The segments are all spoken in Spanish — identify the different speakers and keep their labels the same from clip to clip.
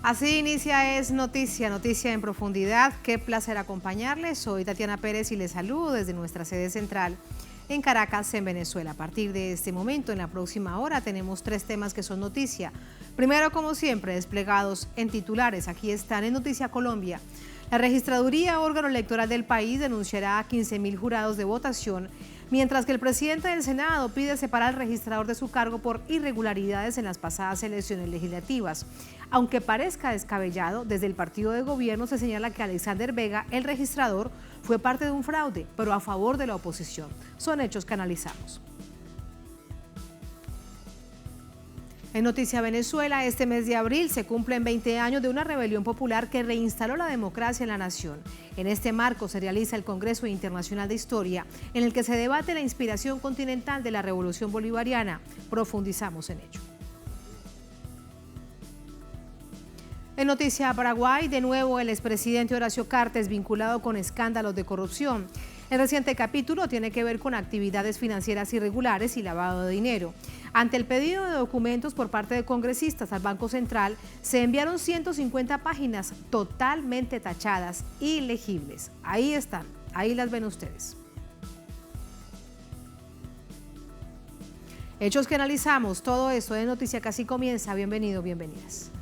Speaker 1: Así inicia Es Noticia, noticia en profundidad. Qué placer acompañarles. Soy Tatiana Pérez y les saludo desde nuestra sede central en Caracas, en Venezuela. A partir de este momento, en la próxima hora, tenemos 3 temas que son noticia. Primero, como siempre, desplegados en titulares. Aquí están en Noticia Colombia. La registraduría, órgano electoral del país, denunciará a 15.000 jurados de votación, mientras que el presidente del Senado pide separar al registrador de su cargo por irregularidades en las pasadas elecciones legislativas. Aunque parezca descabellado, desde el partido de gobierno se señala que Alexander Vega, el registrador, fue parte de un fraude, pero a favor de la oposición. Son hechos que analizamos. En Noticia Venezuela, este mes de abril se cumplen 20 años de una rebelión popular que reinstaló la democracia en la nación. En este marco se realiza el Congreso Internacional de Historia, en el que se debate la inspiración continental de la Revolución Bolivariana. Profundizamos en ello. En Noticia Paraguay, de nuevo el expresidente Horacio Cartes vinculado con escándalos de corrupción. El reciente capítulo tiene que ver con actividades financieras irregulares y lavado de dinero. Ante el pedido de documentos por parte de congresistas al Banco Central, se enviaron 150 páginas totalmente tachadas, ilegibles. Ahí están, ahí las ven ustedes. Hechos que analizamos, todo esto de Noticia Casi comienza. Bienvenido, bienvenidas.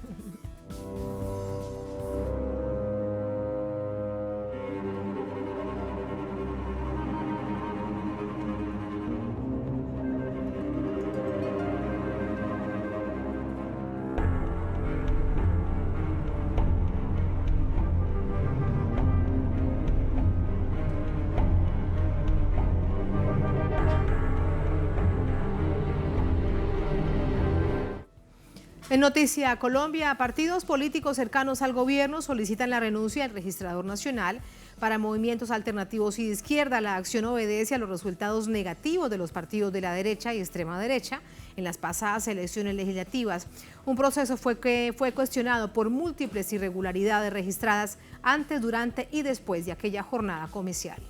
Speaker 1: En Noticia Colombia, partidos políticos cercanos al gobierno solicitan la renuncia del registrador nacional. Para movimientos alternativos y de izquierda, la acción obedece a los resultados negativos de los partidos de la derecha y extrema derecha en las pasadas elecciones legislativas. Un proceso que fue cuestionado por múltiples irregularidades registradas antes, durante y después de aquella jornada comicial.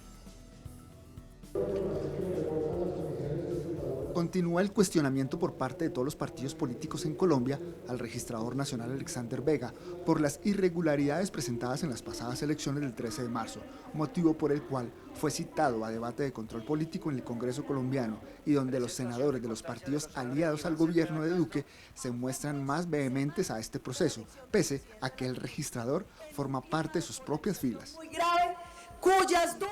Speaker 2: Continúa el cuestionamiento por parte de todos los partidos políticos en Colombia al registrador nacional Alexander Vega por las irregularidades presentadas en las pasadas elecciones del 13 de marzo, motivo por el cual fue citado a debate de control político en el Congreso colombiano y donde los senadores de los partidos aliados al gobierno de Duque se muestran más vehementes a este proceso, pese a que el registrador forma parte de sus propias filas.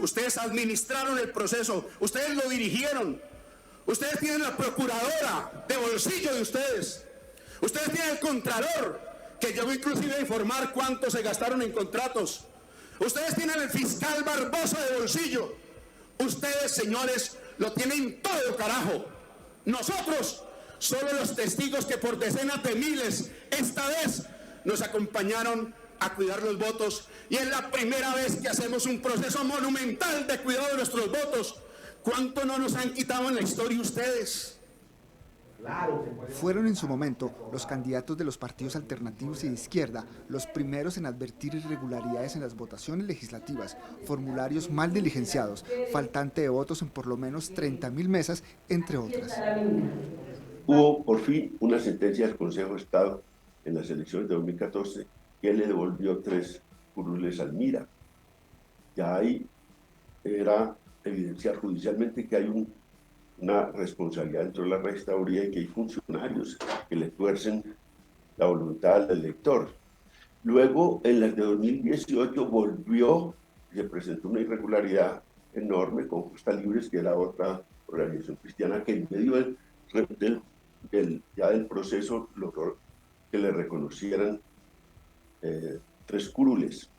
Speaker 3: Ustedes administraron el proceso, ustedes lo dirigieron. Ustedes tienen la procuradora de bolsillo de ustedes. Ustedes tienen el contralor, que llegó inclusive a informar cuánto se gastaron en contratos. Ustedes tienen el fiscal Barbosa de bolsillo. Ustedes, señores, lo tienen todo, carajo. Nosotros, solo los testigos que por decenas de miles esta vez nos acompañaron a cuidar los votos. Y es la primera vez que hacemos un proceso monumental de cuidado de nuestros votos. ¿Cuánto no nos han quitado en la historia ustedes?
Speaker 2: Fueron en su momento los candidatos de los partidos alternativos y de izquierda los primeros en advertir irregularidades en las votaciones legislativas, formularios mal diligenciados, faltante de votos en por lo menos 30.000 mesas, entre otras.
Speaker 4: Hubo por fin una sentencia del Consejo de Estado en las elecciones de 2014 que le devolvió 3 curules al MIRA. Ya ahí era evidenciar judicialmente que hay una responsabilidad dentro de la registraduría y que hay funcionarios que le tuercen la voluntad del elector. Luego, en las de 2018, volvió y se presentó una irregularidad enorme con Justa Libres, que era otra organización cristiana que en medio del proceso logró que le reconocieran 3 curules.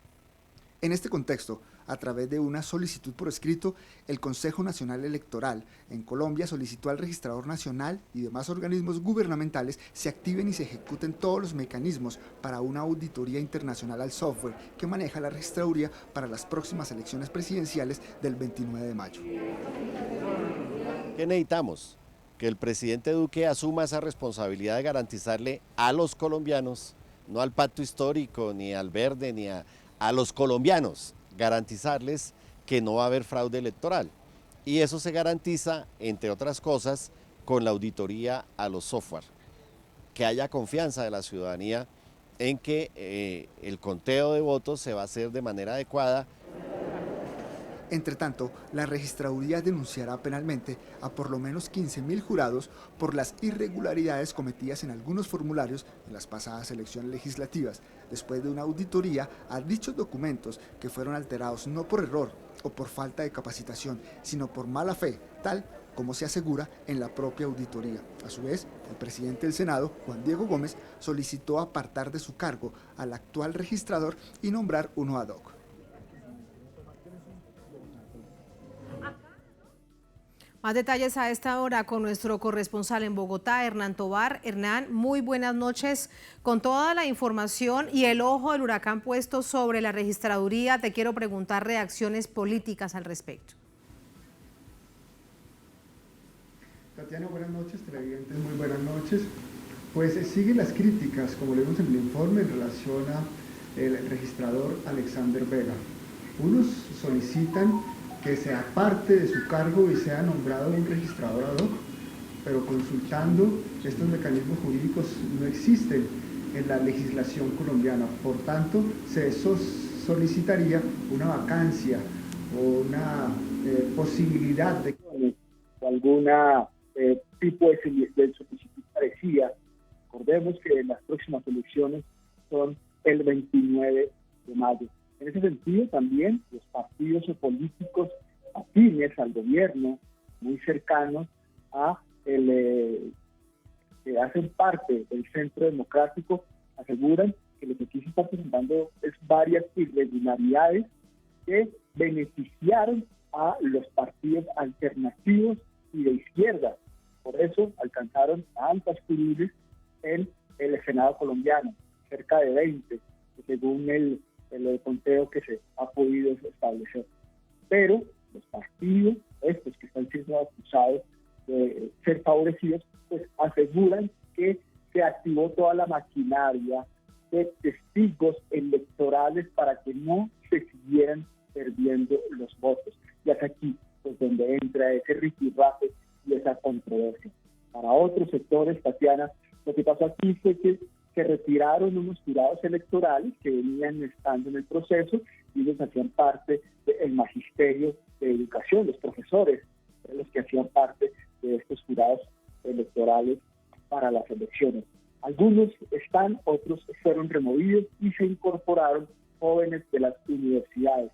Speaker 2: En este contexto, a través de una solicitud por escrito, el Consejo Nacional Electoral en Colombia solicitó al registrador nacional y demás organismos gubernamentales se activen y se ejecuten todos los mecanismos para una auditoría internacional al software que maneja la registraduría para las próximas elecciones presidenciales del 29 de mayo.
Speaker 5: ¿Qué necesitamos? Que el presidente Duque asuma esa responsabilidad de garantizarle a los colombianos, no al pacto histórico, ni al verde, ni a los colombianos, garantizarles que no va a haber fraude electoral. Y eso se garantiza, entre otras cosas, con la auditoría a los software. Que haya confianza de la ciudadanía en que el conteo de votos se va a hacer de manera adecuada.
Speaker 2: Entre tanto, la registraduría denunciará penalmente a por lo menos 15.000 jurados por las irregularidades cometidas en algunos formularios en las pasadas elecciones legislativas, después de una auditoría a dichos documentos que fueron alterados no por error o por falta de capacitación, sino por mala fe, tal como se asegura en la propia auditoría. A su vez, el presidente del Senado, Juan Diego Gómez, solicitó apartar de su cargo al actual registrador y nombrar uno ad hoc.
Speaker 1: Más detalles a esta hora con nuestro corresponsal en Bogotá, Hernán Tovar. Hernán, muy buenas noches. Con toda la información y el ojo del huracán puesto sobre la registraduría, te quiero preguntar reacciones políticas al respecto.
Speaker 2: Tatiana, buenas noches, televidentes, muy buenas noches. Pues siguen las críticas, como leemos en el informe, en relación al registrador Alexander Vega. Unos solicitan que se aparte de su cargo y sea nombrado un registrador ad hoc, pero consultando estos mecanismos jurídicos no existen en la legislación colombiana. Por tanto, se solicitaría una vacancia o una posibilidad de
Speaker 6: alguna tipo de solicitud parecida. Recordemos que las próximas elecciones son el 29 de mayo. En ese sentido, también los partidos políticos afines al gobierno, muy cercanos que hacen parte del centro democrático, aseguran que lo que aquí se está presentando es varias irregularidades que beneficiaron a los partidos alternativos y de izquierda. Por eso alcanzaron altas curules en el Senado colombiano, cerca de 20, según el conteo que se ha podido establecer. Pero los partidos, estos que están siendo acusados de ser favorecidos, pues aseguran que se activó toda la maquinaria de testigos electorales para que no se siguieran perdiendo los votos. Y es aquí pues donde entra ese rifirrafe y esa controversia. Para otros sectores, Tatiana, lo que pasó aquí fue que se retiraron unos jurados electorales que venían estando en el proceso y ellos hacían parte del magisterio de educación, los profesores, los que hacían parte de estos jurados electorales para las elecciones. Algunos están, otros fueron removidos y se incorporaron jóvenes de las universidades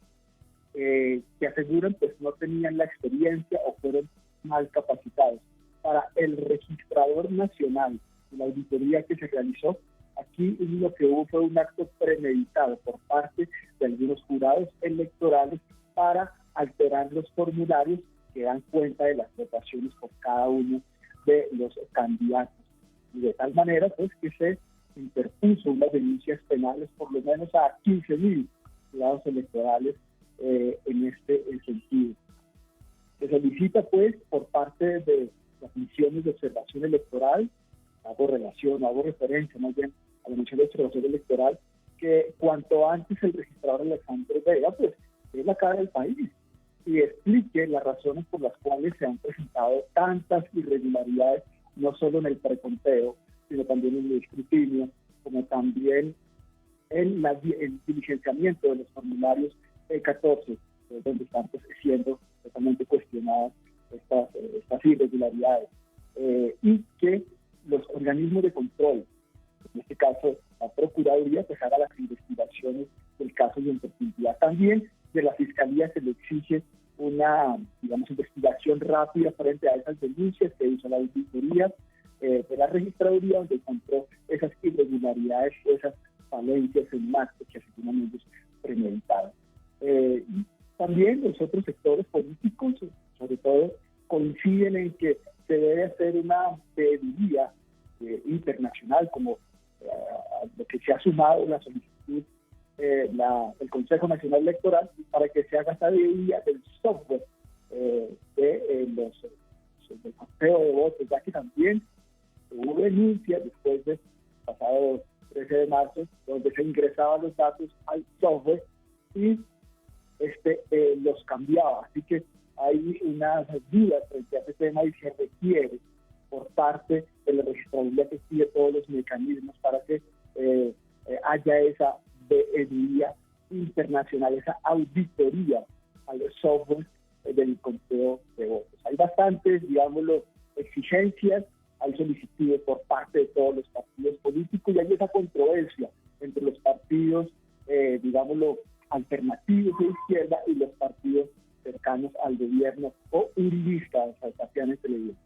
Speaker 6: que aseguran pues no tenían la experiencia o fueron mal capacitados. Para el registrador nacional, la auditoría que se realizó, aquí lo que hubo fue un acto premeditado por parte de algunos jurados electorales para alterar los formularios que dan cuenta de las votaciones por cada uno de los candidatos. Y de tal manera pues que se interpuso unas denuncias penales por lo menos a 15.000 jurados electorales en este sentido. Se solicita pues por parte de las misiones de observación electoral, hago referencia más bien a la misión de observación electoral, que cuanto antes el registrador Alexander Vega pues es la cara del país y explique las razones por las cuales se han presentado tantas irregularidades, no solo en el preconteo, sino también en el escrutinio, como también en el diligenciamiento de los formularios 14, donde están pues, siendo totalmente cuestionadas estas irregularidades, y que los organismos de control, en este caso la Procuraduría, pues haga las investigaciones del caso y en profundidad. También de la Fiscalía se le exige una, investigación rápida frente a esas denuncias que hizo la auditoría de la registraduría, donde encontró esas irregularidades, esas falencias en actos que aseguran ellos premeditados. Y también los otros sectores políticos, sobre todo, coinciden en que se debe hacer una pediría internacional, como lo que se ha sumado la solicitud el Consejo Nacional Electoral, para que se haga esta pediría del software del conteo de votos, ya que también hubo denuncias después del pasado 13 de marzo, donde se ingresaban los datos al software y los cambiaba. Así que hay unas dudas frente a este tema y se requiere por parte de la registraduría que sigue todos los mecanismos para que haya esa veeduría internacional, esa auditoría a los softwares del conteo de votos. Hay bastantes, digámoslo, exigencias, hay solicitudes por parte de todos los partidos políticos y hay esa controversia entre los partidos, digámoslo, alternativos de izquierda y los partidos cercanos al gobierno o uribistas, Tatiana y televidentes.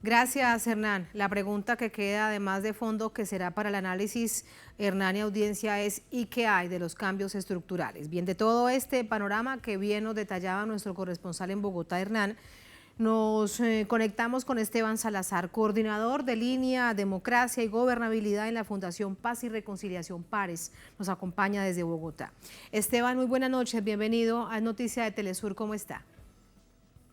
Speaker 1: Gracias, Hernán. La pregunta que queda, además de fondo, que será para el análisis, Hernán y audiencia, es ¿y qué hay de los cambios estructurales? Bien, de todo este panorama que bien nos detallaba nuestro corresponsal en Bogotá, Hernán, nos conectamos con Esteban Salazar, coordinador de línea Democracia y Gobernabilidad en la Fundación Paz y Reconciliación Pares. Nos acompaña desde Bogotá. Esteban, muy buenas noches, bienvenido a Noticia de Telesur, ¿cómo está?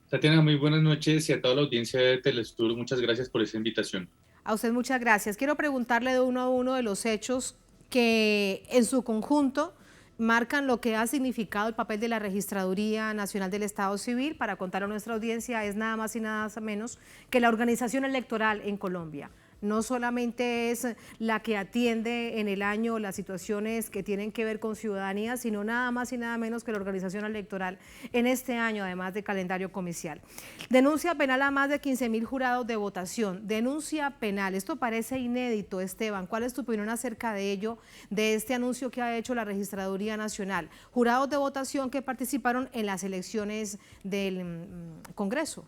Speaker 7: Tatiana, muy buenas noches y a toda la audiencia de Telesur, muchas gracias por esa invitación.
Speaker 1: A usted muchas gracias. Quiero preguntarle de uno a uno de los hechos que en su conjunto marcan lo que ha significado el papel de la Registraduría Nacional del Estado Civil. Para contar a nuestra audiencia, es nada más y nada menos que la organización electoral en Colombia. No solamente es la que atiende en el año las situaciones que tienen que ver con ciudadanía, sino nada más y nada menos que la organización electoral en este año, además de calendario comicial. Denuncia penal a más de 15.000 jurados de votación. Denuncia penal. Esto parece inédito, Esteban. ¿Cuál es tu opinión acerca de ello, de este anuncio que ha hecho la Registraduría Nacional? Jurados de votación que participaron en las elecciones del Congreso.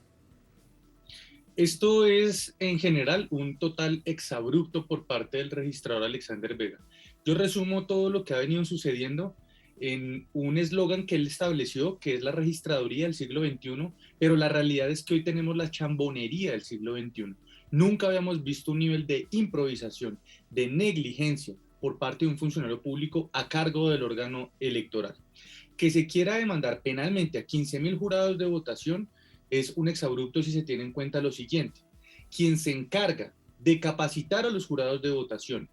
Speaker 7: Esto es, en general, un total exabrupto por parte del registrador Alexander Vega. Yo resumo todo lo que ha venido sucediendo en un eslogan que él estableció, que es la registraduría del siglo XXI, pero la realidad es que hoy tenemos la chambonería del siglo XXI. Nunca habíamos visto un nivel de improvisación, de negligencia por parte de un funcionario público a cargo del órgano electoral. Que se quiera demandar penalmente a 15.000 jurados de votación es un exabrupto si se tiene en cuenta lo siguiente: quien se encarga de capacitar a los jurados de votación,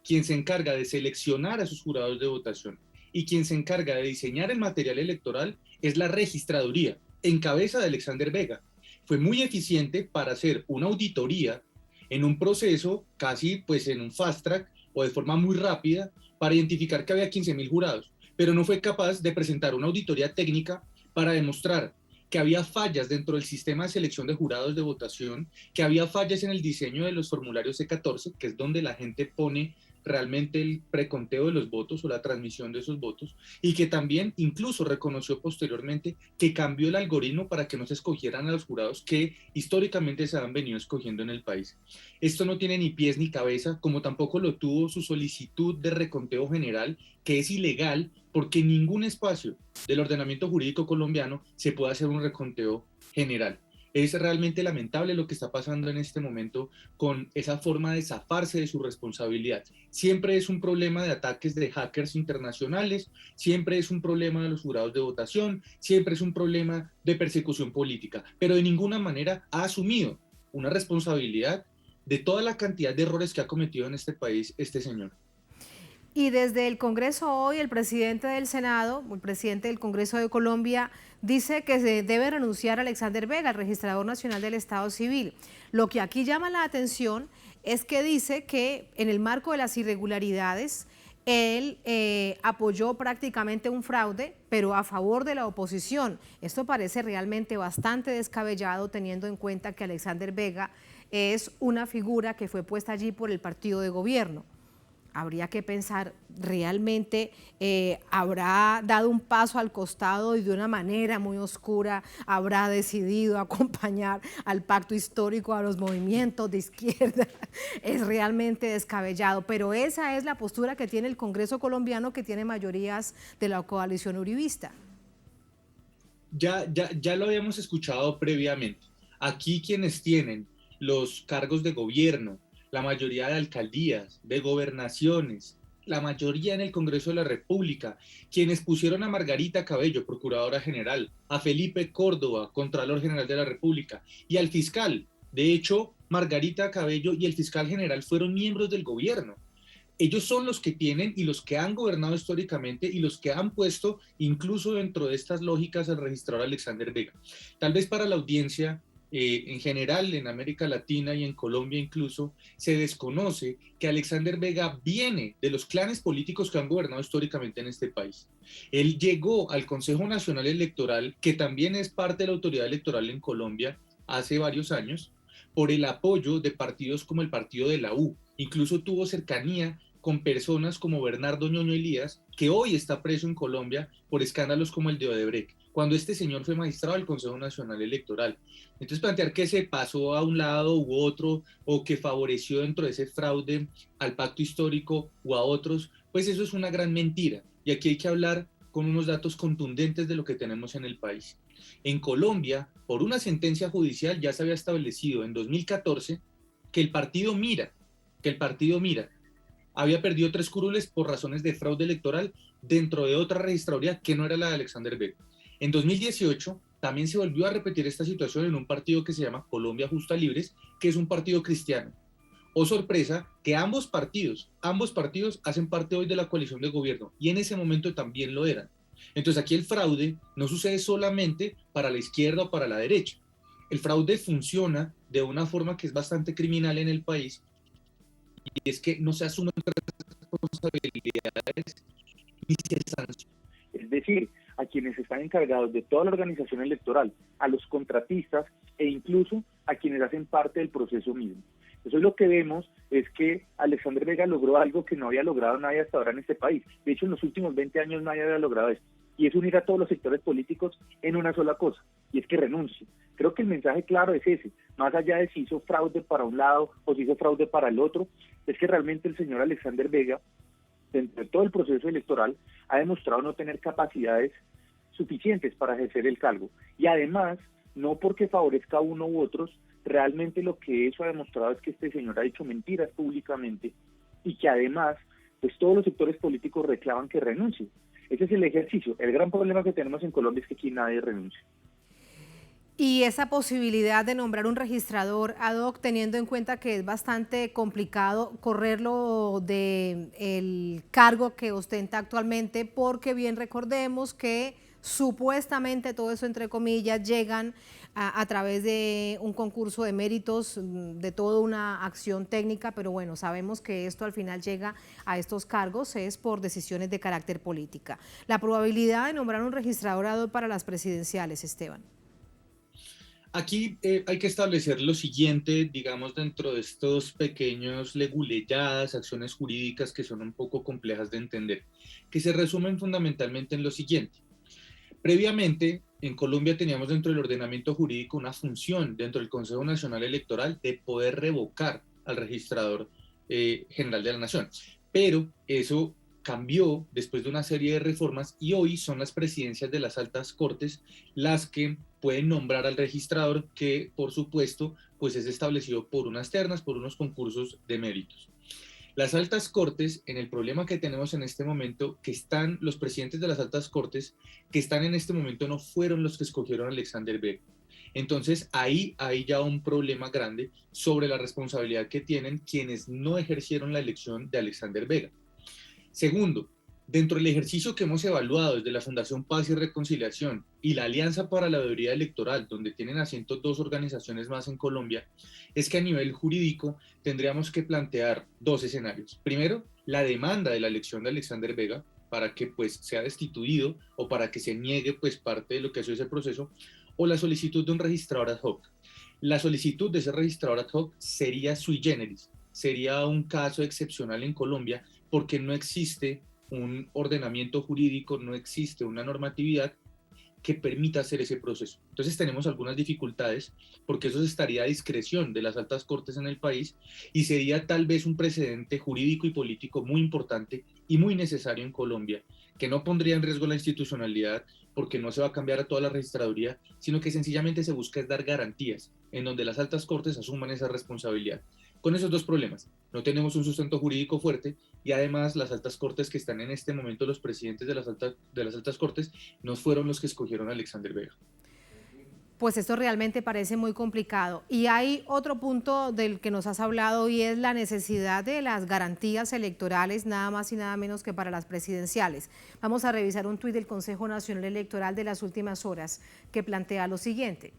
Speaker 7: quien se encarga de seleccionar a sus jurados de votación y quien se encarga de diseñar el material electoral es la registraduría, en cabeza de Alexander Vega. Fue muy eficiente para hacer una auditoría en un proceso casi pues en un fast track o de forma muy rápida para identificar que había 15.000 jurados, pero no fue capaz de presentar una auditoría técnica para demostrar que había fallas dentro del sistema de selección de jurados de votación, que había fallas en el diseño de los formularios C14, que es donde la gente pone realmente el preconteo de los votos o la transmisión de esos votos, y que también incluso reconoció posteriormente que cambió el algoritmo para que no se escogieran a los jurados que históricamente se han venido escogiendo en el país. Esto no tiene ni pies ni cabeza, como tampoco lo tuvo su solicitud de reconteo general, que es ilegal porque en ningún espacio del ordenamiento jurídico colombiano se puede hacer un reconteo general. Es realmente lamentable lo que está pasando en este momento con esa forma de zafarse de su responsabilidad. Siempre es un problema de ataques de hackers internacionales, siempre es un problema de los jurados de votación, siempre es un problema de persecución política, pero de ninguna manera ha asumido una responsabilidad de toda la cantidad de errores que ha cometido en este país este señor.
Speaker 1: Y desde el Congreso hoy, el presidente del Senado, el presidente del Congreso de Colombia, dice que se debe renunciar a Alexander Vega, el registrador nacional del Estado Civil. Lo que aquí llama la atención es que dice que en el marco de las irregularidades, él apoyó prácticamente un fraude, pero a favor de la oposición. Esto parece realmente bastante descabellado, teniendo en cuenta que Alexander Vega es una figura que fue puesta allí por el partido de gobierno. Habría que pensar, realmente habrá dado un paso al costado y de una manera muy oscura habrá decidido acompañar al pacto histórico, a los movimientos de izquierda. Es realmente descabellado, pero esa es la postura que tiene el Congreso colombiano, que tiene mayorías de la coalición uribista.
Speaker 7: Ya lo habíamos escuchado previamente. Aquí quienes tienen los cargos de gobierno, la mayoría de alcaldías, de gobernaciones, la mayoría en el Congreso de la República, quienes pusieron a Margarita Cabello, Procuradora General, a Felipe Córdoba, Contralor General de la República, y al fiscal. De hecho, Margarita Cabello y el fiscal general fueron miembros del gobierno. Ellos son los que tienen y los que han gobernado históricamente y los que han puesto incluso dentro de estas lógicas al registrador Alexander Vega. Tal vez para la audiencia en general en América Latina y en Colombia incluso, se desconoce que Alexander Vega viene de los clanes políticos que han gobernado históricamente en este país. Él llegó al Consejo Nacional Electoral, que también es parte de la autoridad electoral en Colombia, hace varios años, por el apoyo de partidos como el partido de la U. Incluso tuvo cercanía con personas como Bernardo Ñoño Elías, que hoy está preso en Colombia por escándalos como el de Odebrecht, cuando este señor fue magistrado del Consejo Nacional Electoral. Entonces, plantear que se pasó a un lado u otro, o que favoreció dentro de ese fraude al pacto histórico u a otros, pues eso es una gran mentira. Y aquí hay que hablar con unos datos contundentes de lo que tenemos en el país. En Colombia, por una sentencia judicial, ya se había establecido en 2014 que el partido Mira había perdido 3 curules por razones de fraude electoral dentro de otra registraduría que no era la de Alexander Vega. En 2018 también se volvió a repetir esta situación en un partido que se llama Colombia Justa Libres, que es un partido cristiano. Oh sorpresa, que ambos partidos hacen parte hoy de la coalición de gobierno, y en ese momento también lo eran. Entonces aquí el fraude no sucede solamente para la izquierda o para la derecha. El fraude funciona de una forma que es bastante criminal en el país, y es que no se asumen responsabilidades ni se sancionan.
Speaker 6: Es decir, a quienes están encargados de toda la organización electoral, a los contratistas e incluso a quienes hacen parte del proceso mismo. Eso es lo que vemos, es que Alexander Vega logró algo que no había logrado nadie hasta ahora en este país. De hecho, en los últimos 20 años nadie había logrado esto. Y es unir a todos los sectores políticos en una sola cosa, y es que renuncie. Creo que el mensaje claro es ese, más allá de si hizo fraude para un lado o si hizo fraude para el otro, es que realmente el señor Alexander Vega, dentro de todo el proceso electoral, ha demostrado no tener capacidades suficientes para ejercer el cargo. Y además, no porque favorezca a uno u otros, realmente lo que eso ha demostrado es que este señor ha dicho mentiras públicamente y que además, pues todos los sectores políticos reclaman que renuncie. Ese es el ejercicio. El gran problema que tenemos en Colombia es que aquí nadie renuncia.
Speaker 1: Y esa posibilidad de nombrar un registrador ad hoc, teniendo en cuenta que es bastante complicado correrlo del cargo que ostenta actualmente, porque bien recordemos que supuestamente todo eso, entre comillas, llegan a través de un concurso de méritos, de toda una acción técnica, pero bueno, sabemos que esto al final llega a estos cargos es por decisiones de carácter política. La probabilidad de nombrar un registrador ad hoc para las presidenciales, Esteban.
Speaker 7: Aquí hay que establecer lo siguiente, digamos, dentro de estos pequeños leguleyadas, acciones jurídicas que son un poco complejas de entender, que se resumen fundamentalmente en lo siguiente. Previamente, en Colombia teníamos dentro del ordenamiento jurídico una función dentro del Consejo Nacional Electoral de poder revocar al registrador general de la Nación, pero eso cambió después de una serie de reformas y hoy son las presidencias de las altas cortes las que pueden nombrar al registrador, que por supuesto pues es establecido por unas ternas, por unos concursos de méritos. Las altas cortes, en el problema que tenemos en este momento, que están los presidentes de las altas cortes, que están en este momento no fueron los que escogieron a Alexander Vega. Entonces ahí hay ya un problema grande sobre la responsabilidad que tienen quienes no ejercieron la elección de Alexander Vega. Segundo, dentro del ejercicio que hemos evaluado desde la Fundación Paz y Reconciliación y la Alianza para la Veeduría Electoral, donde tienen asiento 2 organizaciones más en Colombia, es que a nivel jurídico tendríamos que plantear 2 escenarios. Primero, la demanda de la elección de Alexander Vega para que pues sea destituido o para que se niegue pues parte de lo que ha sido ese proceso, o la solicitud de un registrador ad hoc. La solicitud de ese registrador ad hoc sería sui generis, sería un caso excepcional en Colombia porque no existe un ordenamiento jurídico, no existe una normatividad que permita hacer ese proceso. Entonces tenemos algunas dificultades porque eso estaría a discreción de las altas cortes en el país y sería tal vez un precedente jurídico y político muy importante y muy necesario en Colombia, que no pondría en riesgo la institucionalidad porque no se va a cambiar a toda la registraduría, sino que sencillamente se busca es dar garantías en donde las altas cortes asuman esa responsabilidad. Con esos 2 problemas, no tenemos un sustento jurídico fuerte y además las altas cortes que están en este momento, los presidentes de las altas cortes, no fueron los que escogieron a Alexander Vega.
Speaker 1: Pues esto realmente parece muy complicado. Y hay otro punto del que nos has hablado y es la necesidad de las garantías electorales, nada más y nada menos que para las presidenciales. Vamos a revisar un tuit del Consejo Nacional Electoral de las últimas horas que plantea lo siguiente.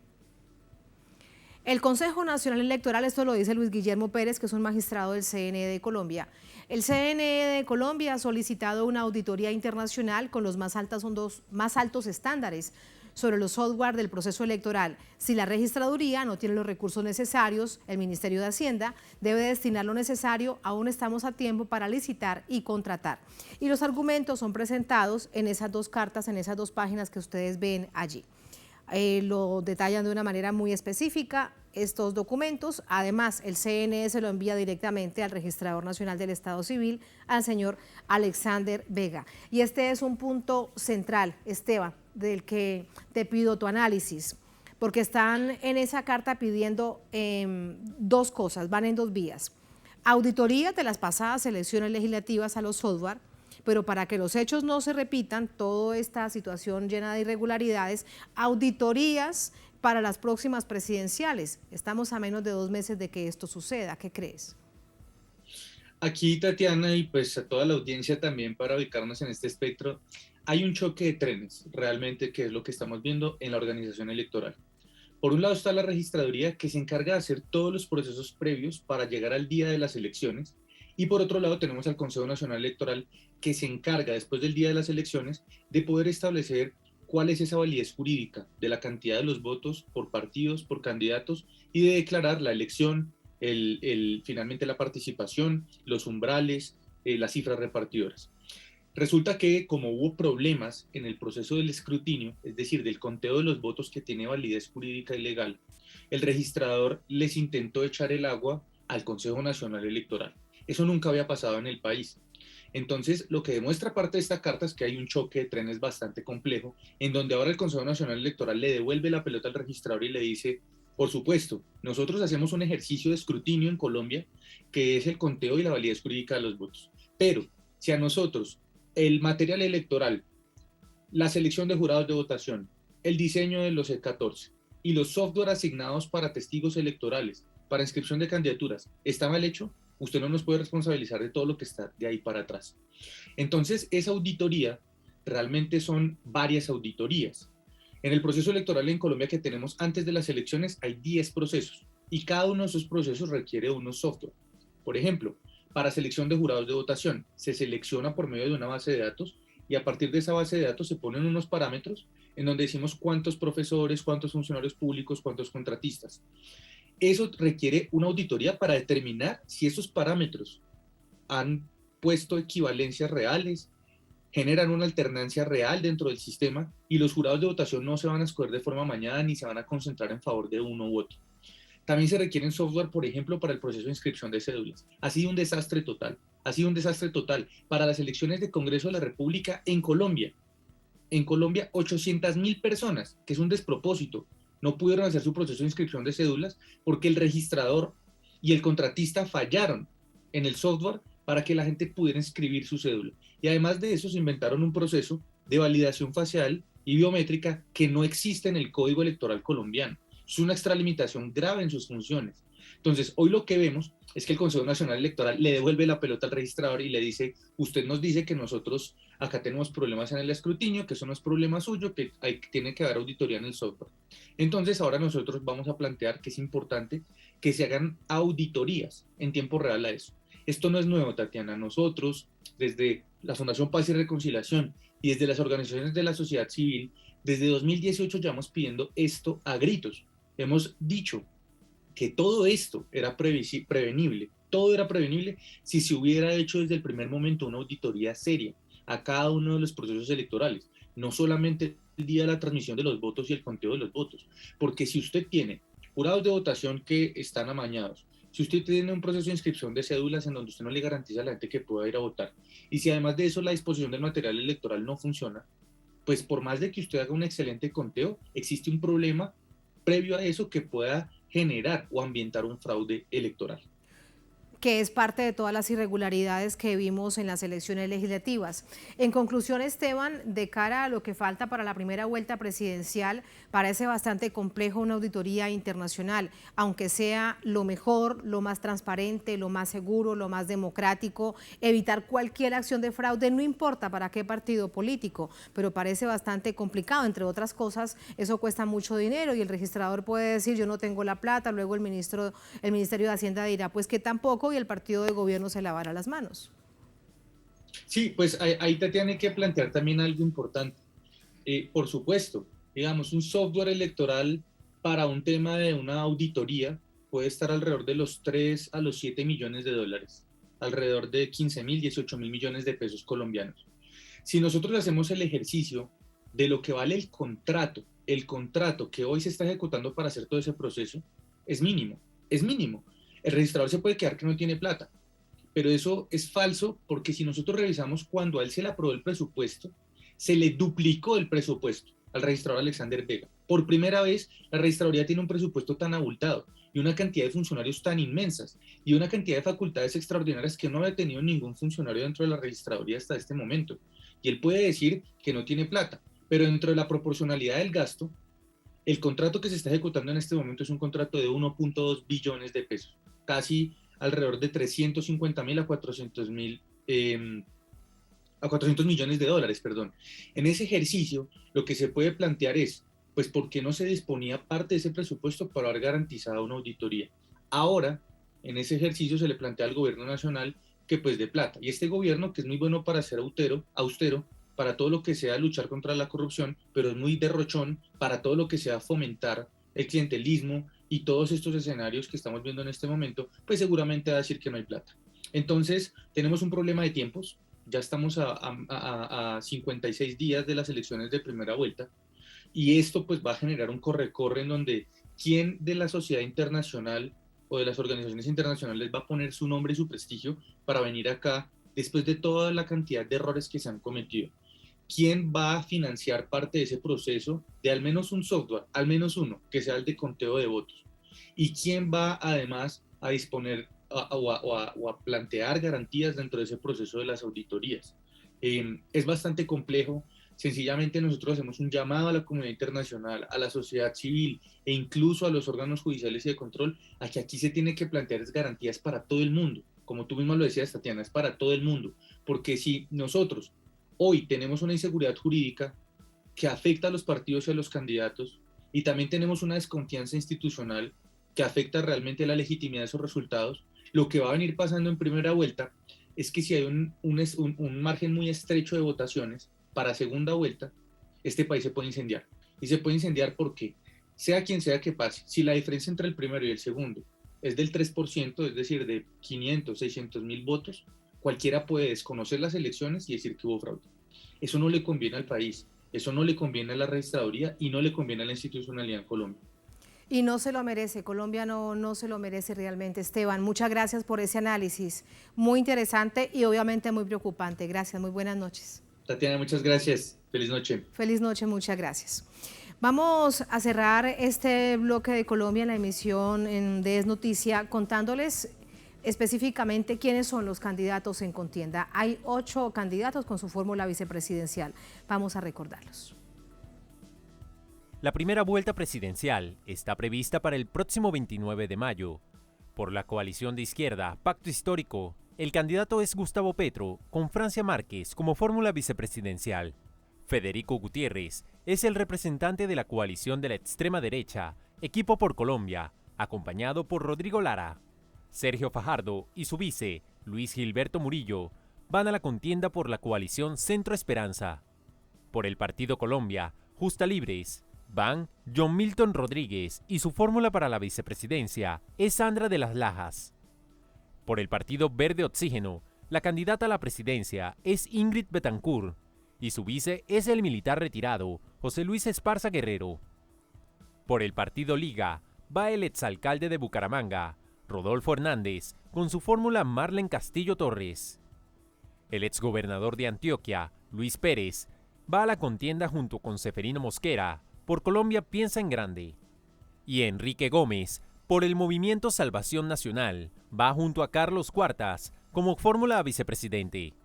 Speaker 1: El Consejo Nacional Electoral, esto lo dice Luis Guillermo Pérez, que es un magistrado del CNE de Colombia. El CNE de Colombia ha solicitado una auditoría internacional con los más altos estándares sobre los software del proceso electoral. Si la registraduría no tiene los recursos necesarios, el Ministerio de Hacienda debe destinar lo necesario. Aún estamos a tiempo para licitar y contratar. Y los argumentos son presentados en esas dos cartas, en esas dos páginas que ustedes ven allí. Lo detallan de una manera muy específica estos documentos. Además, el CNE se lo envía directamente al Registrador Nacional del Estado Civil, al señor Alexander Vega. Y este es un punto central, Esteban, del que te pido tu análisis, porque están en esa carta pidiendo dos cosas, van en dos vías. Auditoría de las pasadas elecciones legislativas a los software, pero para que los hechos no se repitan, toda esta situación llena de irregularidades, auditorías para las próximas presidenciales. Estamos a menos de 2 meses de que esto suceda. ¿Qué crees?
Speaker 7: Aquí, Tatiana, y pues a toda la audiencia también, para ubicarnos en este espectro, hay un choque de trenes, realmente, que es lo que estamos viendo en la organización electoral. Por un lado está la registraduría, que se encarga de hacer todos los procesos previos para llegar al día de las elecciones, y por otro lado tenemos al Consejo Nacional Electoral, que se encarga después del día de las elecciones de poder establecer cuál es esa validez jurídica de la cantidad de los votos por partidos, por candidatos, y de declarar la elección, finalmente la participación, los umbrales, las cifras repartidoras. Resulta que como hubo problemas en el proceso del escrutinio, es decir, del conteo de los votos que tiene validez jurídica y legal, el registrador les intentó echar el agua al Consejo Nacional Electoral. Eso nunca había pasado en el país. Entonces, lo que demuestra parte de esta carta es que hay un choque de trenes bastante complejo, en donde ahora el Consejo Nacional Electoral le devuelve la pelota al registrador y le dice: por supuesto, nosotros hacemos un ejercicio de escrutinio en Colombia, que es el conteo y la validez jurídica de los votos. Pero si a nosotros el material electoral, la selección de jurados de votación, el diseño de los E14 y los software asignados para testigos electorales, para inscripción de candidaturas, está mal hecho, usted no nos puede responsabilizar de todo lo que está de ahí para atrás. Entonces, esa auditoría realmente son varias auditorías. En el proceso electoral en Colombia que tenemos antes de las elecciones hay 10 procesos y cada uno de esos procesos requiere unos software. Por ejemplo, para selección de jurados de votación, se selecciona por medio de una base de datos y a partir de esa base de datos se ponen unos parámetros en donde decimos cuántos profesores, cuántos funcionarios públicos, cuántos contratistas. Eso requiere una auditoría para determinar si esos parámetros han puesto equivalencias reales, generan una alternancia real dentro del sistema y los jurados de votación no se van a escoger de forma amañada ni se van a concentrar en favor de uno u otro. También se requieren software, por ejemplo, para el proceso de inscripción de cédulas. Ha sido un desastre total. Ha sido un desastre total para las elecciones de Congreso de la República en Colombia. En Colombia, 800.000 personas, que es un despropósito, no pudieron hacer su proceso de inscripción de cédulas porque el registrador y el contratista fallaron en el software para que la gente pudiera inscribir su cédula. Y además de eso, se inventaron un proceso de validación facial y biométrica que no existe en el Código Electoral colombiano. Es una extralimitación grave en sus funciones. Entonces, hoy lo que vemos es que el Consejo Nacional Electoral le devuelve la pelota al registrador y le dice: usted nos dice que nosotros acá tenemos problemas en el escrutinio, que eso no es problema suyo, que tiene que haber auditoría en el software. Entonces, ahora nosotros vamos a plantear que es importante que se hagan auditorías en tiempo real a eso. Esto no es nuevo, Tatiana. Nosotros, desde la Fundación Paz y Reconciliación y desde las organizaciones de la sociedad civil, desde 2018 llevamos pidiendo esto a gritos. Hemos dicho que todo esto era prevenible, todo era prevenible si se hubiera hecho desde el primer momento una auditoría seria a cada uno de los procesos electorales, no solamente el día de la transmisión de los votos y el conteo de los votos, porque si usted tiene jurados de votación que están amañados, si usted tiene un proceso de inscripción de cédulas en donde usted no le garantiza a la gente que pueda ir a votar, y si además de eso la disposición del material electoral no funciona, pues por más de que usted haga un excelente conteo, existe un problema previo a eso que pueda generar o ambientar un fraude electoral.
Speaker 1: que es parte de todas las irregularidades que vimos en las elecciones legislativas. En conclusión, Esteban, de cara a lo que falta para la primera vuelta presidencial, parece bastante complejo una auditoría internacional, aunque sea lo mejor, lo más transparente, lo más seguro, lo más democrático, evitar cualquier acción de fraude, no importa para qué partido político, pero parece bastante complicado. Entre otras cosas, eso cuesta mucho dinero y el registrador puede decir yo no tengo la plata, luego el Ministerio de Hacienda dirá pues que tampoco y el partido de gobierno se lavará las manos.
Speaker 7: Sí, pues ahí te tiene que plantear también algo importante. Por supuesto, digamos, un software electoral para un tema de una auditoría puede estar alrededor de los 3 a los 7 millones de dólares, alrededor de 15.000, 18.000 millones de pesos colombianos. Si nosotros hacemos el ejercicio de lo que vale el contrato que hoy se está ejecutando para hacer todo ese proceso, es mínimo, es mínimo. El registrador se puede quedar que no tiene plata, pero eso es falso porque si nosotros revisamos cuando a él se le aprobó el presupuesto, se le duplicó el presupuesto al registrador Alexander Vega. Por primera vez, la registraduría tiene un presupuesto tan abultado y una cantidad de funcionarios tan inmensas y una cantidad de facultades extraordinarias que no había tenido ningún funcionario dentro de la registraduría hasta este momento. Y él puede decir que no tiene plata, pero dentro de la proporcionalidad del gasto, el contrato que se está ejecutando en este momento es un contrato de 1.2 billones de pesos, casi alrededor de 350.000 a 400 millones de dólares, perdón. En ese ejercicio, lo que se puede plantear es, pues, ¿por qué no se disponía parte de ese presupuesto para haber garantizado una auditoría? Ahora, en ese ejercicio se le plantea al gobierno nacional que pues de plata. Y este gobierno, que es muy bueno para ser austero, para todo lo que sea luchar contra la corrupción, pero es muy derrochón para todo lo que sea fomentar el clientelismo y todos estos escenarios que estamos viendo en este momento, pues seguramente va a decir que no hay plata. Entonces, tenemos un problema de tiempos, ya estamos a 56 días de las elecciones de primera vuelta, y esto pues va a generar un corre-corre en donde quién de la sociedad internacional o de las organizaciones internacionales va a poner su nombre y su prestigio para venir acá después de toda la cantidad de errores que se han cometido. ¿Quién va a financiar parte de ese proceso de al menos un software, al menos uno, que sea el de conteo de votos? ¿Y quién va además a disponer o a plantear garantías dentro de ese proceso de las auditorías? Es bastante complejo. Sencillamente nosotros hacemos un llamado a la comunidad internacional, a la sociedad civil e incluso a los órganos judiciales y de control a que aquí se tiene que plantear garantías para todo el mundo. Como tú misma lo decías, Tatiana, es para todo el mundo. Porque si nosotros hoy tenemos una inseguridad jurídica que afecta a los partidos y a los candidatos y también tenemos una desconfianza institucional que afecta realmente la legitimidad de esos resultados, lo que va a venir pasando en primera vuelta es que si hay un margen muy estrecho de votaciones, para segunda vuelta, este país se puede incendiar. Y se puede incendiar porque, sea quien sea que pase, si la diferencia entre el primero y el segundo es del 3%, es decir, de 500, 600 mil votos, cualquiera puede desconocer las elecciones y decir que hubo fraude. Eso no le conviene al país, eso no le conviene a la registraduría y no le conviene a la institucionalidad en Colombia.
Speaker 1: Y no se lo merece, Colombia no se lo merece realmente. Esteban, muchas gracias por ese análisis, muy interesante y obviamente muy preocupante. Gracias, muy buenas noches.
Speaker 7: Tatiana, muchas gracias. Feliz noche.
Speaker 1: Feliz noche, muchas gracias. Vamos a cerrar este bloque de Colombia en la emisión de Es Noticia contándoles específicamente quiénes son los candidatos en contienda. Hay 8 candidatos con su fórmula vicepresidencial. Vamos a recordarlos.
Speaker 8: La primera vuelta presidencial está prevista para el próximo 29 de mayo. Por la coalición de izquierda, Pacto Histórico, el candidato es Gustavo Petro, con Francia Márquez como fórmula vicepresidencial. Federico Gutiérrez es el representante de la coalición de la extrema derecha, Equipo por Colombia, acompañado por Rodrigo Lara. Sergio Fajardo y su vice, Luis Gilberto Murillo, van a la contienda por la coalición Centro Esperanza. Por el Partido Colombia, Justa Libres, van John Milton Rodríguez y su fórmula para la vicepresidencia es Sandra de las Lajas. Por el Partido Verde Oxígeno, la candidata a la presidencia es Ingrid Betancourt y su vice es el militar retirado José Luis Esparza Guerrero. Por el Partido Liga va el exalcalde de Bucaramanga, Rodolfo Hernández, con su fórmula Marlen Castillo Torres. El exgobernador de Antioquia, Luis Pérez, va a la contienda junto con Seferino Mosquera, por Colombia Piensa en Grande. Y Enrique Gómez por el Movimiento Salvación Nacional, va junto a Carlos Cuartas como fórmula a vicepresidente.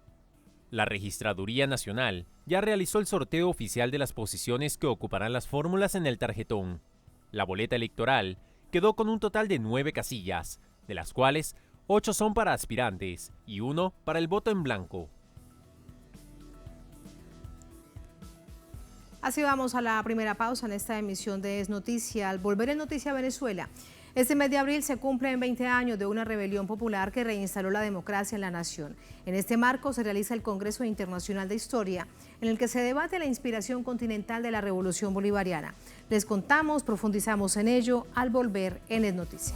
Speaker 8: La Registraduría Nacional ya realizó el sorteo oficial de las posiciones que ocuparán las fórmulas en el tarjetón. La boleta electoral quedó con un total de 9 casillas, de las cuales 8 son para aspirantes y 1 para el voto en blanco.
Speaker 1: Así vamos a la primera pausa en esta emisión de Es Noticia. Al volver en Noticia Venezuela, este mes de abril se cumplen 20 años de una rebelión popular que reinstaló la democracia en la nación. En este marco se realiza el Congreso Internacional de Historia, en el que se debate la inspiración continental de la Revolución Bolivariana. Les contamos, profundizamos en ello al volver en Es Noticia.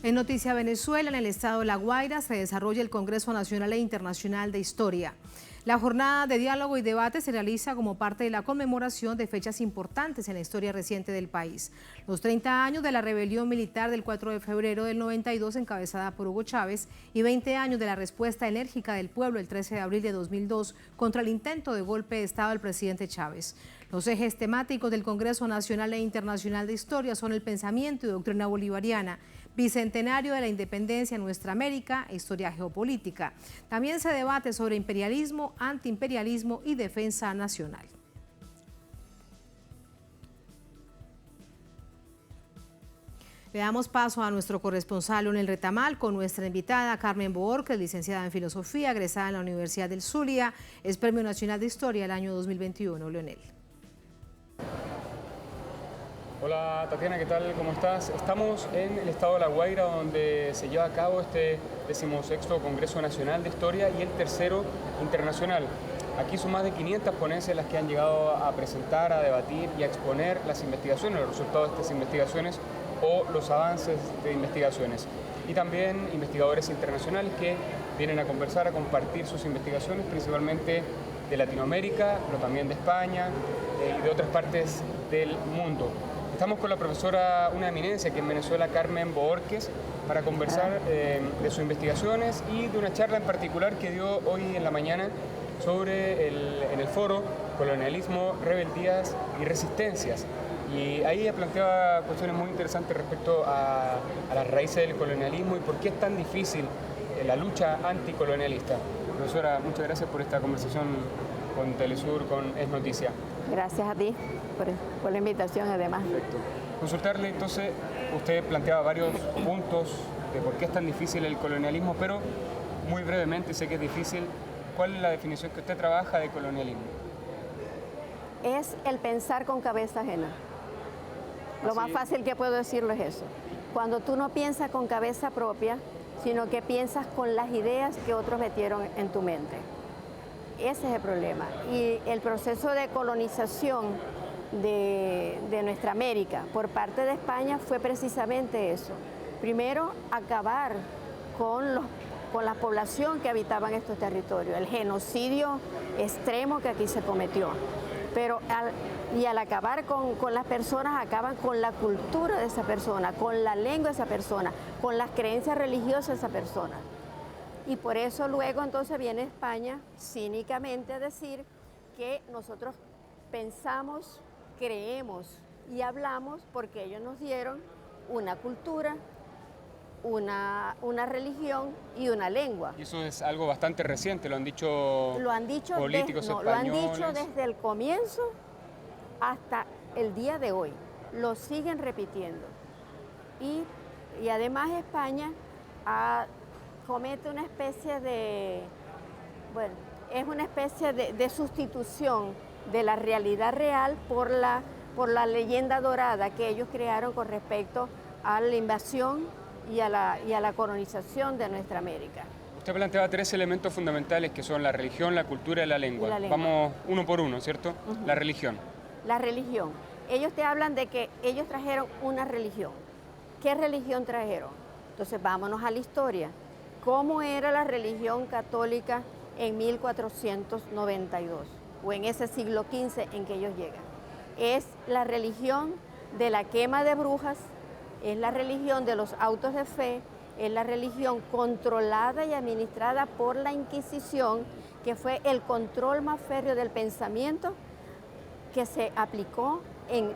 Speaker 1: En Noticia Venezuela, en el estado de La Guaira, se desarrolla el Congreso Nacional e Internacional de Historia. La jornada de diálogo y debate se realiza como parte de la conmemoración de fechas importantes en la historia reciente del país. Los 30 años de la rebelión militar del 4 de febrero del 92 encabezada por Hugo Chávez y 20 años de la respuesta enérgica del pueblo el 13 de abril de 2002 contra el intento de golpe de Estado del presidente Chávez. Los ejes temáticos del Congreso Nacional e Internacional de Historia son el pensamiento y doctrina bolivariana, Bicentenario de la Independencia en Nuestra América e Historia Geopolítica. También se debate sobre imperialismo, antiimperialismo y defensa nacional. Le damos paso a nuestro corresponsal Leonel Retamal con nuestra invitada Carmen Bohor, que es licenciada en Filosofía, egresada en la Universidad del Zulia, es Premio Nacional de Historia el año 2021. Leonel.
Speaker 9: Hola Tatiana, ¿qué tal? ¿Cómo estás? Estamos en el estado de La Guaira, donde se lleva a cabo este 16º Congreso Nacional de Historia y el tercero internacional. Aquí son más de 500 ponencias las que han llegado a presentar, a debatir y a exponer las investigaciones, los resultados de estas investigaciones o los avances de investigaciones. Y también investigadores internacionales que vienen a conversar, a compartir sus investigaciones, principalmente de Latinoamérica, pero también de España y de otras partes del mundo. Estamos con la profesora, una eminencia aquí en Venezuela, Carmen Bohor, para conversar de sus investigaciones y de una charla en particular que dio hoy en la mañana sobre en el foro Colonialismo, Rebeldías y Resistencias. Y ahí ella planteaba cuestiones muy interesantes respecto a las raíces del colonialismo y por qué es tan difícil la lucha anticolonialista. Profesora, muchas gracias por esta conversación con Telesur, con Es Noticia.
Speaker 10: Gracias a ti por la invitación, además.
Speaker 9: Perfecto. Consultarle, entonces, usted planteaba varios puntos de por qué es tan difícil el colonialismo, pero muy brevemente, sé que es difícil, ¿cuál es la definición que usted trabaja de colonialismo?
Speaker 10: Es el pensar con cabeza ajena. Lo más fácil que puedo decirlo es eso. Cuando tú no piensas con cabeza propia, sino que piensas con las ideas que otros metieron en tu mente. Ese es el problema. Y el proceso de colonización de nuestra América por parte de España fue precisamente eso. Primero, acabar con la población que habitaban estos territorios, el genocidio extremo que aquí se cometió. Pero al acabar con las personas, acaban con la cultura de esa persona, con la lengua de esa persona, con las creencias religiosas de esa persona. Y por eso luego entonces viene España cínicamente a decir que nosotros pensamos, creemos y hablamos porque ellos nos dieron una cultura, una religión y una lengua.
Speaker 9: Y eso es algo bastante reciente, lo han dicho políticos españoles.
Speaker 10: Lo han dicho desde el comienzo hasta el día de hoy. Lo siguen repitiendo. Y además España comete una especie de, es una especie de sustitución de la realidad real por la leyenda dorada que ellos crearon con respecto a la invasión y a la colonización de nuestra América.
Speaker 9: Usted planteaba 3 elementos fundamentales que son la religión, la cultura y la lengua. Vamos uno por uno, ¿cierto? La religión.
Speaker 10: La religión. Ellos te hablan de que ellos trajeron una religión. ¿Qué religión trajeron? Entonces vámonos a la historia. ¿Cómo era la religión católica en 1492 o en ese siglo XV en que ellos llegan? Es la religión de la quema de brujas, es la religión de los autos de fe, es la religión controlada y administrada por la Inquisición, que fue el control más férreo del pensamiento que se aplicó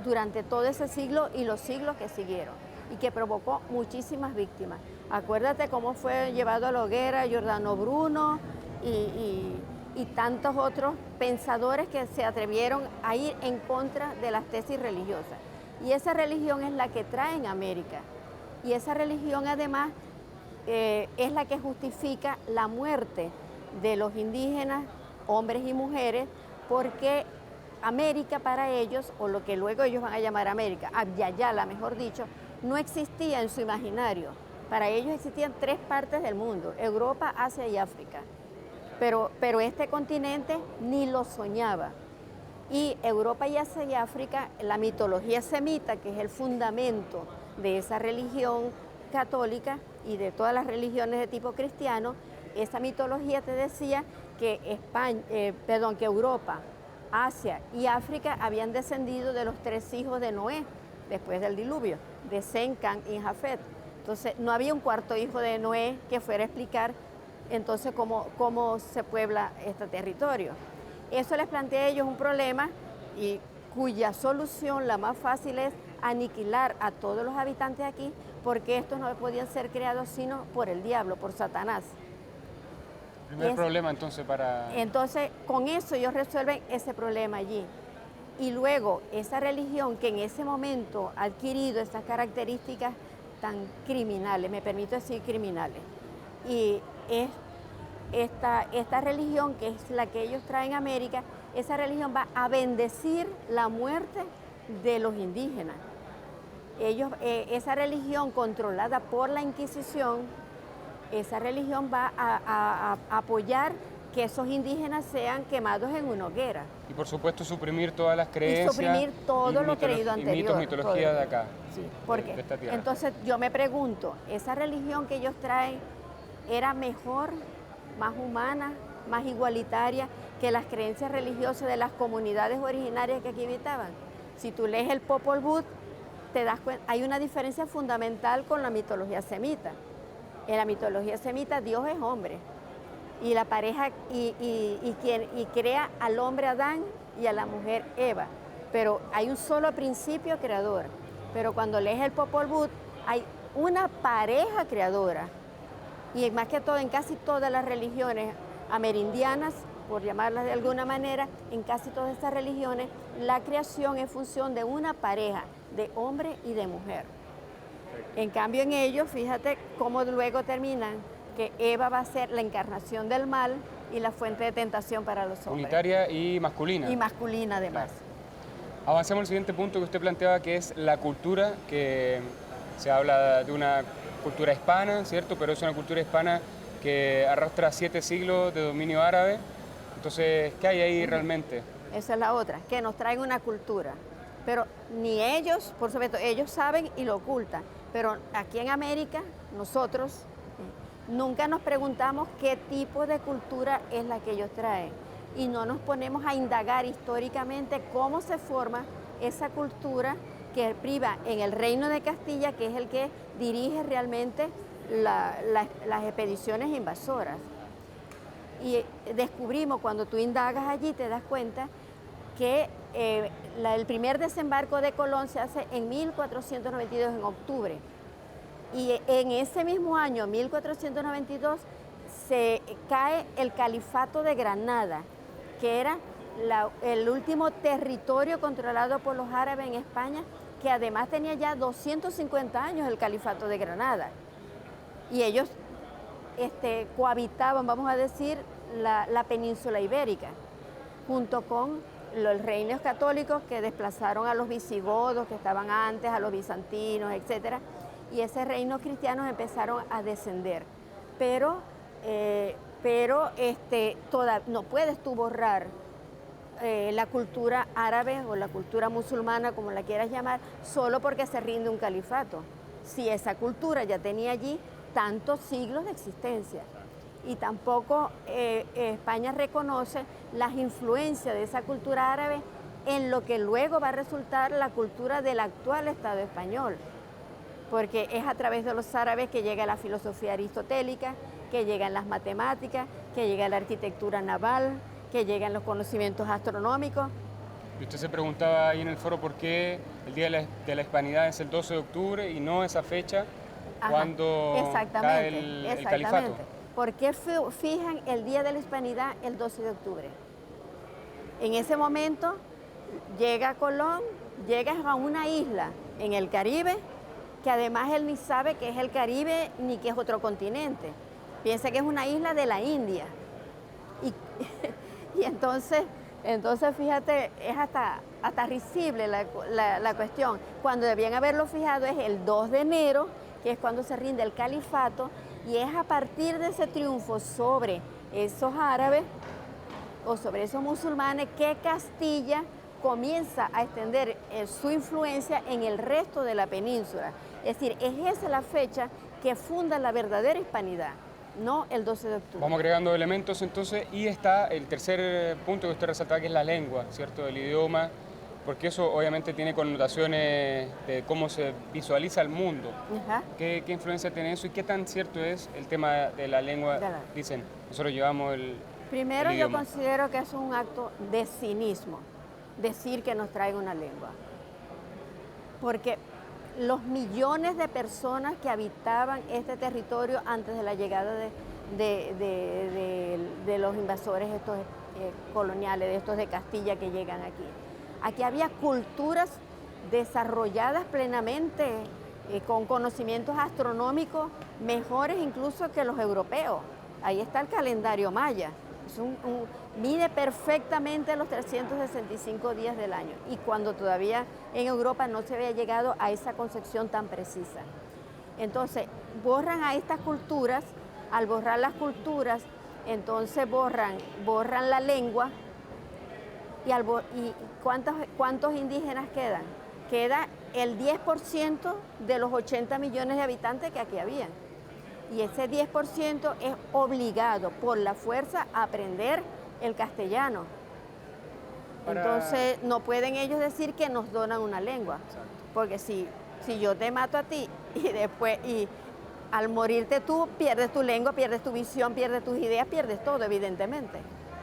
Speaker 10: durante todo ese siglo y los siglos que siguieron, y que provocó muchísimas víctimas. Acuérdate cómo fue llevado a la hoguera Giordano Bruno y tantos otros pensadores que se atrevieron a ir en contra de las tesis religiosas. Y esa religión es la que trae en América. Y esa religión además es la que justifica la muerte de los indígenas, hombres y mujeres, porque América para ellos, o lo que luego ellos van a llamar América, Abyayala mejor dicho, no existía en su imaginario. Para ellos existían 3 partes del mundo, Europa, Asia y África. Pero este continente ni lo soñaba. Y Europa y Asia y África, la mitología semita, que es el fundamento de esa religión católica y de todas las religiones de tipo cristiano, esa mitología te decía que que Europa, Asia y África habían descendido de los 3 hijos de Noé después del diluvio, de Sem, Cam y Jafet. Entonces no había un 4.º hijo de Noé que fuera a explicar entonces cómo se puebla este territorio. Eso les plantea a ellos un problema y cuya solución, la más fácil, es aniquilar a todos los habitantes aquí, porque estos no podían ser creados sino por el diablo, por Satanás.
Speaker 9: Primer problema entonces para...
Speaker 10: Entonces, con eso ellos resuelven ese problema allí. Y luego, esa religión que en ese momento ha adquirido esas características tan criminales, me permito decir criminales, y es esta religión, que es la que ellos traen a América, esa religión va a bendecir la muerte de los indígenas. Esa religión controlada por la Inquisición, esa religión va a apoyar que esos indígenas sean quemados en una hoguera.
Speaker 9: Y por supuesto suprimir todas las creencias.
Speaker 10: Y suprimir todo lo creído anterior.
Speaker 9: Y mitología de acá.
Speaker 10: Sí, porque
Speaker 9: de esta tierra.
Speaker 10: Entonces yo me pregunto, ¿esa religión que ellos traen era mejor, más humana, más igualitaria que las creencias religiosas de las comunidades originarias que aquí habitaban? Si tú lees el Popol Vuh, te das cuenta, hay una diferencia fundamental con la mitología semita. En la mitología semita Dios es hombre y la pareja y crea al hombre Adán y a la mujer Eva, pero hay un solo principio creador. Pero cuando lees el Popol Vuh hay una pareja creadora, y más que todo en casi todas las religiones amerindianas, por llamarlas de alguna manera, en casi todas estas religiones la creación es función de una pareja de hombre y de mujer. En cambio en ellos, fíjate cómo luego terminan, que Eva va a ser la encarnación del mal y la fuente de tentación para los hombres.
Speaker 9: Unitaria y masculina.
Speaker 10: Y masculina además.
Speaker 9: Claro. Avancemos al siguiente punto que usted planteaba, que es la cultura, que se habla de una cultura hispana, ¿cierto? Pero es una cultura hispana que arrastra 7 siglos de dominio árabe. Entonces, ¿qué hay ahí realmente?
Speaker 10: Esa es la otra, que nos traen una cultura. Pero ni ellos, por supuesto, ellos saben y lo ocultan. Pero aquí en América, nosotros nunca nos preguntamos qué tipo de cultura es la que ellos traen. Y no nos ponemos a indagar históricamente cómo se forma esa cultura que priva en el Reino de Castilla, que es el que dirige realmente las expediciones invasoras. Y descubrimos, cuando tú indagas allí, te das cuenta que el primer desembarco de Colón se hace en 1492, en octubre. Y en ese mismo año, 1492, se cae el Califato de Granada, que era el último territorio controlado por los árabes en España, que además tenía ya 250 años el Califato de Granada. Y ellos cohabitaban, vamos a decir, la península ibérica, junto con los reinos católicos que desplazaron a los visigodos que estaban antes, a los bizantinos, etc. Y esos reinos cristianos empezaron a descender. Pero no puedes tú borrar la cultura árabe o la cultura musulmana, como la quieras llamar, solo porque se rinde un califato. Si esa cultura ya tenía allí tantos siglos de existencia. Y tampoco España reconoce las influencias de esa cultura árabe en lo que luego va a resultar la cultura del actual Estado español, porque es a través de los árabes que llega la filosofía aristotélica, que llegan las matemáticas, que llega la arquitectura naval, que llegan los conocimientos astronómicos.
Speaker 9: Y usted se preguntaba ahí en el foro por qué el Día de la Hispanidad es el 12 de octubre y no esa fecha cuando cae el califato.
Speaker 10: ¿Por qué fijan el Día de la Hispanidad el 12 de octubre? En ese momento llega Colón, llega a una isla en el Caribe, que además él ni sabe que es el Caribe ni que es otro continente. Piensa que es una isla de la India. Y entonces fíjate, es hasta risible la cuestión. Cuando debían haberlo fijado es el 2 de enero, que es cuando se rinde el califato, y es a partir de ese triunfo sobre esos árabes o sobre esos musulmanes que Castilla comienza a extender su influencia en el resto de la península. Es decir, es esa la fecha que funda la verdadera hispanidad, no el 12 de octubre.
Speaker 9: Vamos agregando elementos entonces, y está el tercer punto que usted resaltaba, que es la lengua, ¿cierto? El idioma, porque eso obviamente tiene connotaciones de cómo se visualiza el mundo. ¿Qué influencia tiene eso y qué tan cierto es el tema de la lengua? Dicen, nosotros llevamos el
Speaker 10: Primero,
Speaker 9: el
Speaker 10: yo
Speaker 9: idioma.
Speaker 10: considero que es un acto de cinismo decir que nos traiga una lengua, porque los millones de personas que habitaban este territorio antes de la llegada de los invasores estos coloniales, de estos de Castilla que llegan aquí. Aquí había culturas desarrolladas plenamente, con conocimientos astronómicos mejores incluso que los europeos. Ahí está el calendario maya. Mide perfectamente los 365 días del año, y cuando todavía en Europa no se había llegado a esa concepción tan precisa. Entonces, borran a estas culturas. Al borrar las culturas, entonces borran la lengua, y ¿cuántos indígenas quedan? Queda el 10% de los 80 millones de habitantes que aquí habían. Y ese 10% es obligado por la fuerza a aprender el castellano. Entonces no pueden ellos decir que nos donan una lengua, porque si yo te mato a ti y al morirte tú pierdes tu lengua, pierdes tu visión, pierdes tus ideas, pierdes todo, evidentemente.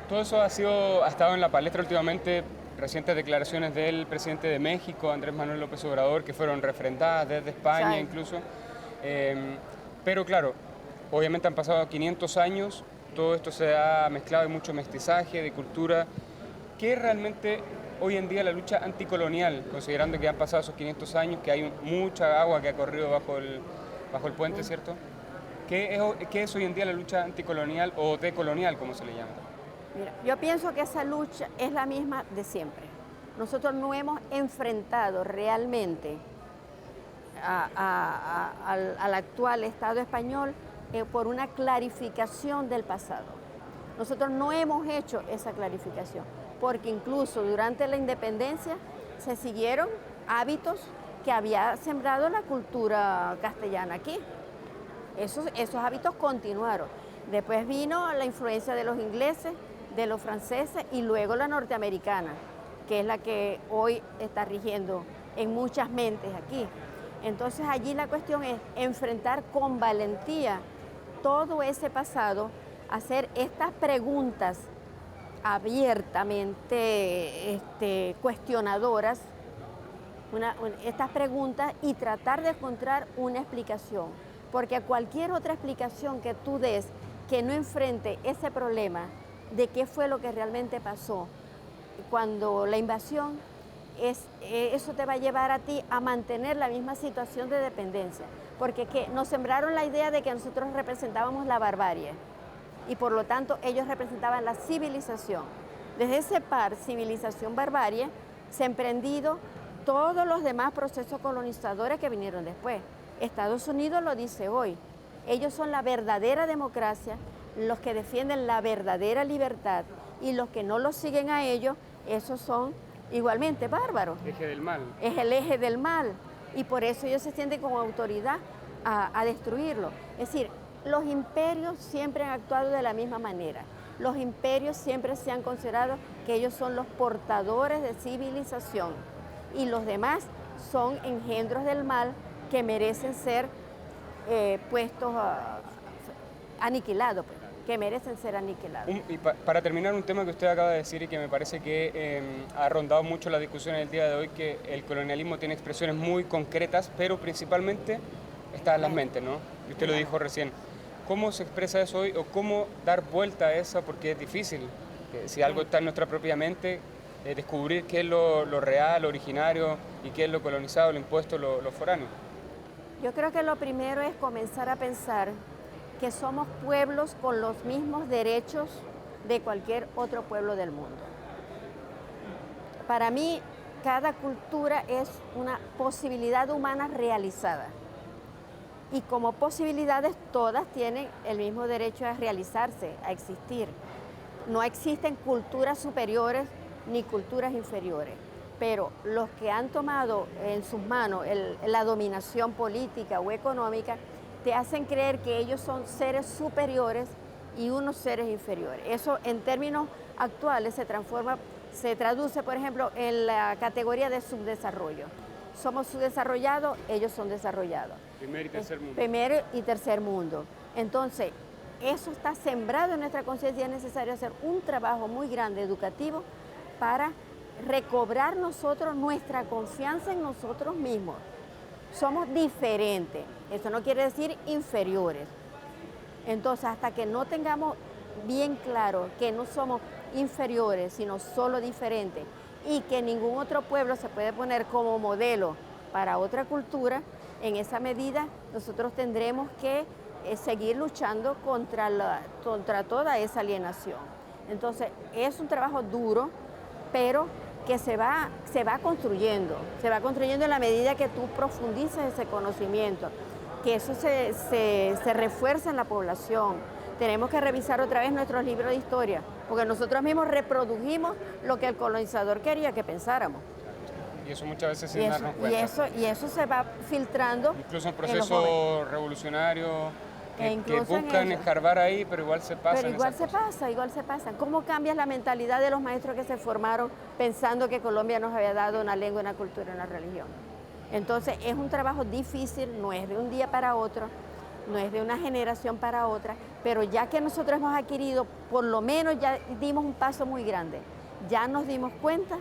Speaker 9: Todo eso ha estado en la palestra últimamente, recientes declaraciones del presidente de México, Andrés Manuel López Obrador, que fueron refrendadas desde España incluso. Pero claro, obviamente han pasado 500 años, todo esto se ha mezclado, hay mucho mestizaje de cultura. ¿Qué es realmente hoy en día la lucha anticolonial, considerando que han pasado esos 500 años, que hay mucha agua que ha corrido bajo el puente, ¿cierto? ¿Qué es hoy en día la lucha anticolonial o decolonial, como se le llama?
Speaker 10: Mira, yo pienso que esa lucha es la misma de siempre. Nosotros no hemos enfrentado realmente al actual Estado español por una clarificación del pasado. Nosotros no hemos hecho esa clarificación, porque incluso durante la independencia se siguieron hábitos que había sembrado la cultura castellana aquí. Esos hábitos continuaron. Después vino la influencia de los ingleses, de los franceses y luego la norteamericana, que es la que hoy está rigiendo en muchas mentes aquí. Entonces allí la cuestión es enfrentar con valentía todo ese pasado, hacer estas preguntas abiertamente cuestionadoras, estas preguntas, y tratar de encontrar una explicación, porque cualquier otra explicación que tú des que no enfrente ese problema de qué fue lo que realmente pasó cuando la invasión, eso te va a llevar a ti a mantener la misma situación de dependencia, porque nos sembraron la idea de que nosotros representábamos la barbarie, y por lo tanto ellos representaban la civilización. Desde ese par, civilización-barbarie, se han emprendido todos los demás procesos colonizadores que vinieron después. Estados Unidos lo dice hoy. Ellos son la verdadera democracia, los que defienden la verdadera libertad, y los que no los siguen a ellos, esos son igualmente bárbaros.
Speaker 9: Eje del mal.
Speaker 10: Es el eje del mal, y por eso ellos se sienten con autoridad a destruirlo. Es decir, los imperios siempre han actuado de la misma manera. Los imperios siempre se han considerado que ellos son los portadores de civilización y los demás son engendros del mal que merecen ser puestos aniquilados, que merecen ser aniquilados.
Speaker 9: Y para terminar, un tema que usted acaba de decir y que me parece que ha rondado mucho la discusión en el día de hoy, que el colonialismo tiene expresiones muy concretas, pero principalmente está en las mentes, ¿no? Y usted lo dijo recién. ¿Cómo se expresa eso hoy o cómo dar vuelta a eso? Porque es difícil, si algo está en nuestra propia mente, descubrir qué es lo real, lo originario y qué es lo colonizado, lo impuesto, lo foráneo.
Speaker 10: Yo creo que lo primero es comenzar a pensar que somos pueblos con los mismos derechos de cualquier otro pueblo del mundo. Para mí, cada cultura es una posibilidad humana realizada. Y como posibilidades todas tienen el mismo derecho a realizarse, a existir. No existen culturas superiores ni culturas inferiores, pero los que han tomado en sus manos la dominación política o económica te hacen creer que ellos son seres superiores y unos seres inferiores. Eso en términos actuales se traduce, por ejemplo, en la categoría de subdesarrollo. Somos subdesarrollados, ellos son desarrollados.
Speaker 9: Primer y tercer mundo.
Speaker 10: Primero y tercer mundo. Entonces, eso está sembrado en nuestra conciencia y es necesario hacer un trabajo muy grande educativo para recobrar nosotros nuestra confianza en nosotros mismos. Somos diferentes, eso no quiere decir inferiores. Entonces, hasta que no tengamos bien claro que no somos inferiores, sino solo diferentes, y que ningún otro pueblo se puede poner como modelo para otra cultura, en esa medida nosotros tendremos que seguir luchando contra toda esa alienación. Entonces, es un trabajo duro, pero que se va construyendo en la medida que tú profundizas ese conocimiento, que eso se refuerza en la población. Tenemos que revisar otra vez nuestros libros de historia, porque nosotros mismos reprodujimos lo que el colonizador quería que pensáramos.
Speaker 9: Y eso muchas veces sin darnos cuenta.
Speaker 10: Y eso se va filtrando.
Speaker 9: Incluso en procesos revolucionarios que buscan escarbar ahí, pero igual se pasa.
Speaker 10: Pero igual se pasa. ¿Cómo cambias la mentalidad de los maestros que se formaron pensando que Colombia nos había dado una lengua, una cultura, una religión? Entonces es un trabajo difícil, no es de un día para otro, no es de una generación para otra, pero ya que nosotros hemos adquirido, por lo menos ya dimos un paso muy grande. Ya nos dimos cuenta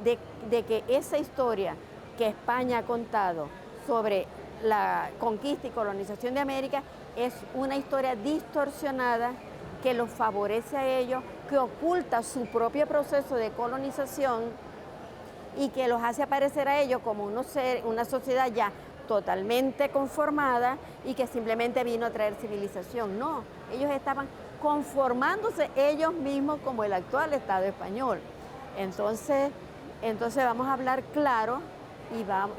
Speaker 10: de que esa historia que España ha contado sobre la conquista y colonización de América es una historia distorsionada que los favorece a ellos, que oculta su propio proceso de colonización y que los hace aparecer a ellos como una sociedad ya totalmente conformada y que simplemente vino a traer civilización. No, ellos estaban conformándose ellos mismos como el actual Estado español. Entonces vamos a hablar claro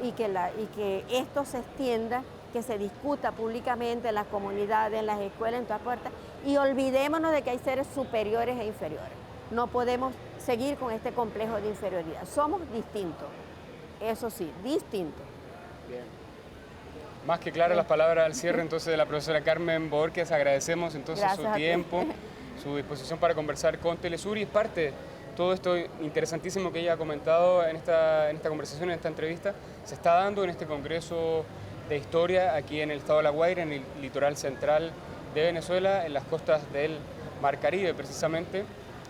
Speaker 10: y que esto se extienda, que se discuta públicamente en las comunidades, en las escuelas, en todas partes, y olvidémonos de que hay seres superiores e inferiores. No podemos seguir con este complejo de inferioridad. Somos distintos, eso sí, distintos.
Speaker 9: Bien. Más que claras las palabras al cierre entonces de la profesora Carmen Borges. Agradecemos entonces su tiempo, su disposición para conversar con Telesur, y es parte todo esto interesantísimo que ella ha comentado en esta conversación, en esta entrevista, se está dando en este Congreso de Historia aquí en el estado de La Guaira, en el litoral central de Venezuela, en las costas del Mar Caribe precisamente.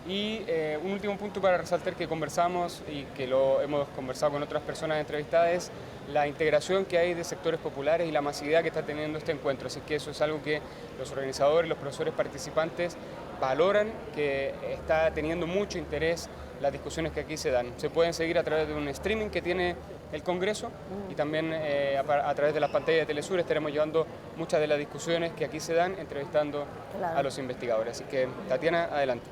Speaker 9: Y un último punto para resaltar que conversamos y que lo hemos conversado con otras personas entrevistadas es la integración que hay de sectores populares y la masividad que está teniendo este encuentro. Así que eso es algo que los organizadores, los profesores participantes valoran que está teniendo mucho interés las discusiones que aquí se dan. Se pueden seguir a través de un streaming que tiene el Congreso y también a través de las pantallas de Telesur estaremos llevando muchas de las discusiones que aquí se dan, entrevistando a los investigadores. Así que, Tatiana, adelante.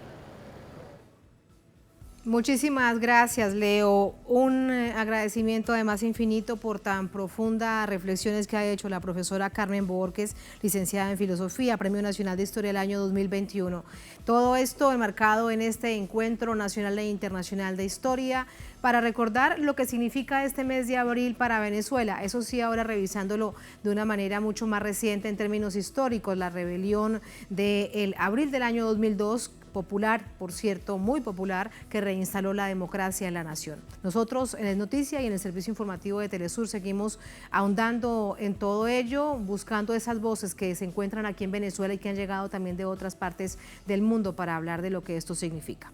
Speaker 1: Muchísimas gracias, Leo. Un agradecimiento además infinito por tan profundas reflexiones que ha hecho la profesora Carmen Borges, licenciada en Filosofía, Premio Nacional de Historia del año 2021. Todo esto enmarcado en este Encuentro Nacional e Internacional de Historia para recordar lo que significa este mes de abril para Venezuela. Eso sí, ahora revisándolo de una manera mucho más reciente en términos históricos, la rebelión del abril del año 2002, popular, por cierto, muy popular, que reinstaló la democracia en la nación. Nosotros en el Noticia y en el Servicio Informativo de Telesur seguimos ahondando en todo ello, buscando esas voces que se encuentran aquí en Venezuela y que han llegado también de otras partes del mundo para hablar de lo que esto significa.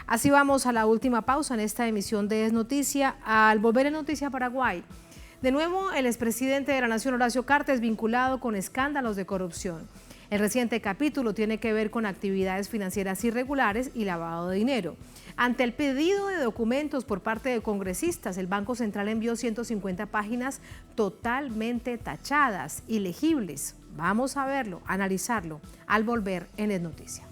Speaker 1: Así vamos a la última pausa en esta emisión de Es Noticia. Al volver en Noticia Paraguay, de nuevo el expresidente de la Nación, Horacio Cartes, vinculado con escándalos de corrupción. El reciente capítulo tiene que ver con actividades financieras irregulares y lavado de dinero. Ante el pedido de documentos por parte de congresistas, el Banco Central envió 150 páginas totalmente tachadas, ilegibles. Vamos a verlo, analizarlo, al volver en Es Noticia.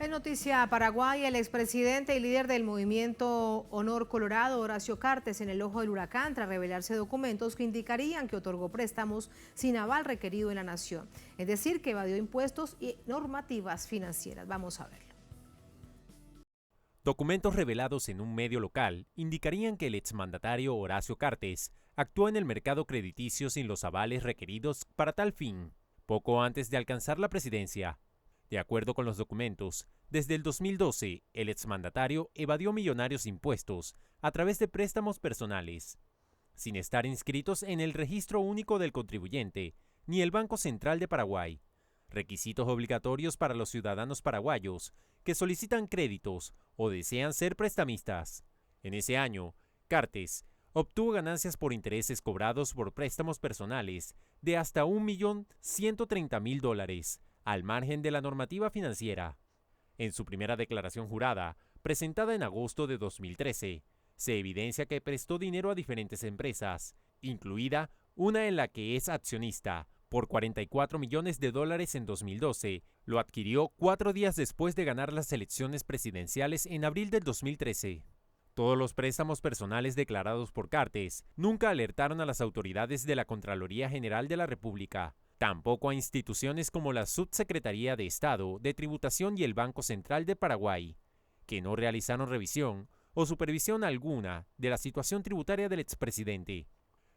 Speaker 1: En Noticia Paraguay, el expresidente y líder del movimiento Honor Colorado, Horacio Cartes, en el ojo del huracán tras revelarse documentos que indicarían que otorgó préstamos sin aval requerido en la nación. Es decir, que evadió impuestos y normativas financieras. Vamos a verlo.
Speaker 8: Documentos revelados en un medio local indicarían que el exmandatario Horacio Cartes actuó en el mercado crediticio sin los avales requeridos para tal fin, poco antes de alcanzar la presidencia. De acuerdo con los documentos, desde el 2012, el exmandatario evadió millonarios impuestos a través de préstamos personales, sin estar inscritos en el Registro Único del Contribuyente ni el Banco Central de Paraguay, requisitos obligatorios para los ciudadanos paraguayos que solicitan créditos o desean ser prestamistas. En ese año, Cartes obtuvo ganancias por intereses cobrados por préstamos personales de hasta $1.130.000, al margen de la normativa financiera. En su primera declaración jurada, presentada en agosto de 2013, se evidencia que prestó dinero a diferentes empresas, incluida una en la que es accionista, por $44 millones en 2012. Lo adquirió 4 días después de ganar las elecciones presidenciales en abril del 2013. Todos los préstamos personales declarados por Cartes nunca alertaron a las autoridades de la Contraloría General de la República, tampoco a instituciones como la Subsecretaría de Estado de Tributación y el Banco Central de Paraguay, que no realizaron revisión o supervisión alguna de la situación tributaria del expresidente.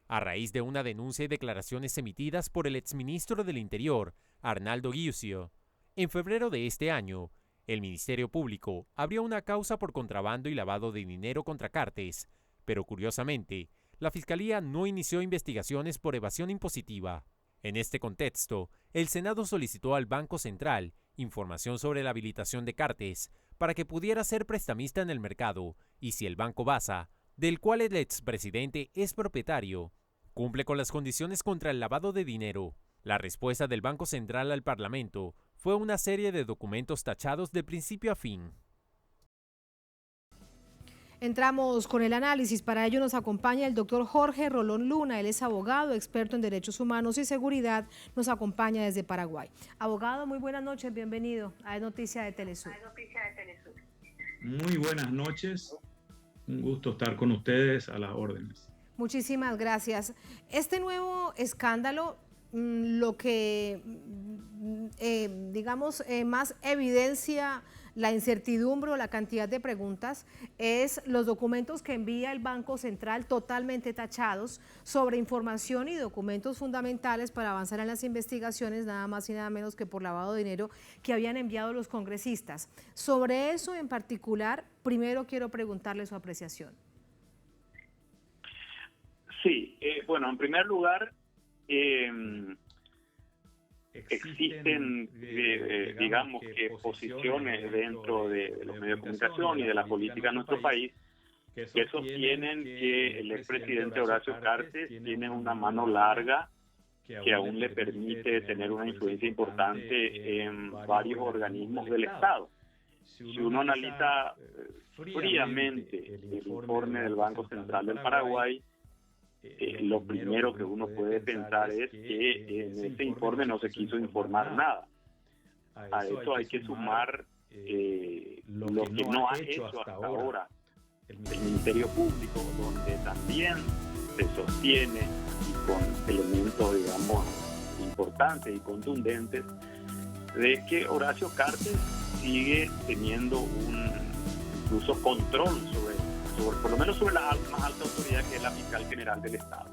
Speaker 8: A raíz de una denuncia y declaraciones emitidas por el exministro del Interior, Arnaldo Giusio, en febrero de este año, el Ministerio Público abrió una causa por contrabando y lavado de dinero contra Cartes, pero curiosamente, la Fiscalía no inició investigaciones por evasión impositiva. En este contexto, el Senado solicitó al Banco Central información sobre la habilitación de Cartes para que pudiera ser prestamista en el mercado y si el Banco Basa, del cual el expresidente es propietario, cumple con las condiciones contra el lavado de dinero. La respuesta del Banco Central al Parlamento fue una serie de documentos tachados de principio a fin.
Speaker 1: Entramos con el análisis. Para ello nos acompaña el doctor Jorge Rolón Luna. Él es abogado, experto en derechos humanos y seguridad. Nos acompaña desde Paraguay. Abogado, muy buenas noches. Bienvenido a Es Noticia de Telesur.
Speaker 11: Muy buenas noches. Un gusto estar con ustedes, a las órdenes.
Speaker 1: Muchísimas gracias. Este nuevo escándalo, lo que, digamos, más evidencia la incertidumbre o la cantidad de preguntas es los documentos que envía el Banco Central totalmente tachados sobre información y documentos fundamentales para avanzar en las investigaciones, nada más y nada menos que por lavado de dinero que habían enviado los congresistas. Sobre eso en particular, primero quiero preguntarle su apreciación.
Speaker 12: Sí, bueno, en primer lugar, existen, digamos que posiciones dentro de los medios de comunicación y de la política en nuestro país que sostienen que el expresidente Horacio Cartes tiene una mano larga que aún le permite tener una influencia importante en varios organismos del Estado. Si uno analiza fríamente el informe del Banco Central del Paraguay, lo primero que uno puede pensar es que en ese informe no se quiso informar nada. A eso hay que sumar lo que no ha hecho hasta ahora el Ministerio Público, donde también se sostiene, y con elementos, digamos, importantes y contundentes, de que Horacio Cartes sigue teniendo incluso control sobre por lo menos sobre la más alta autoridad, que es la fiscal general del Estado.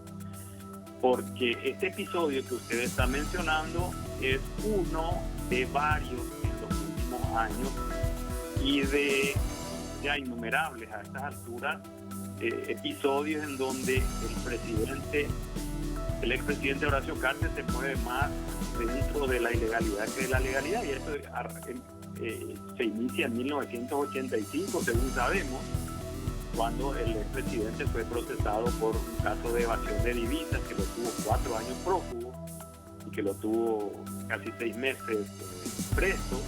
Speaker 12: Porque este episodio que usted está mencionando es uno de varios en los últimos años y de ya innumerables a estas alturas episodios en donde el expresidente Horacio Cartes se mueve más dentro de la ilegalidad que de la legalidad, y eso se inicia en 1985, según sabemos, cuando el expresidente fue procesado por un caso de evasión de divisas que lo tuvo 4 años prófugo y que lo tuvo casi 6 meses preso,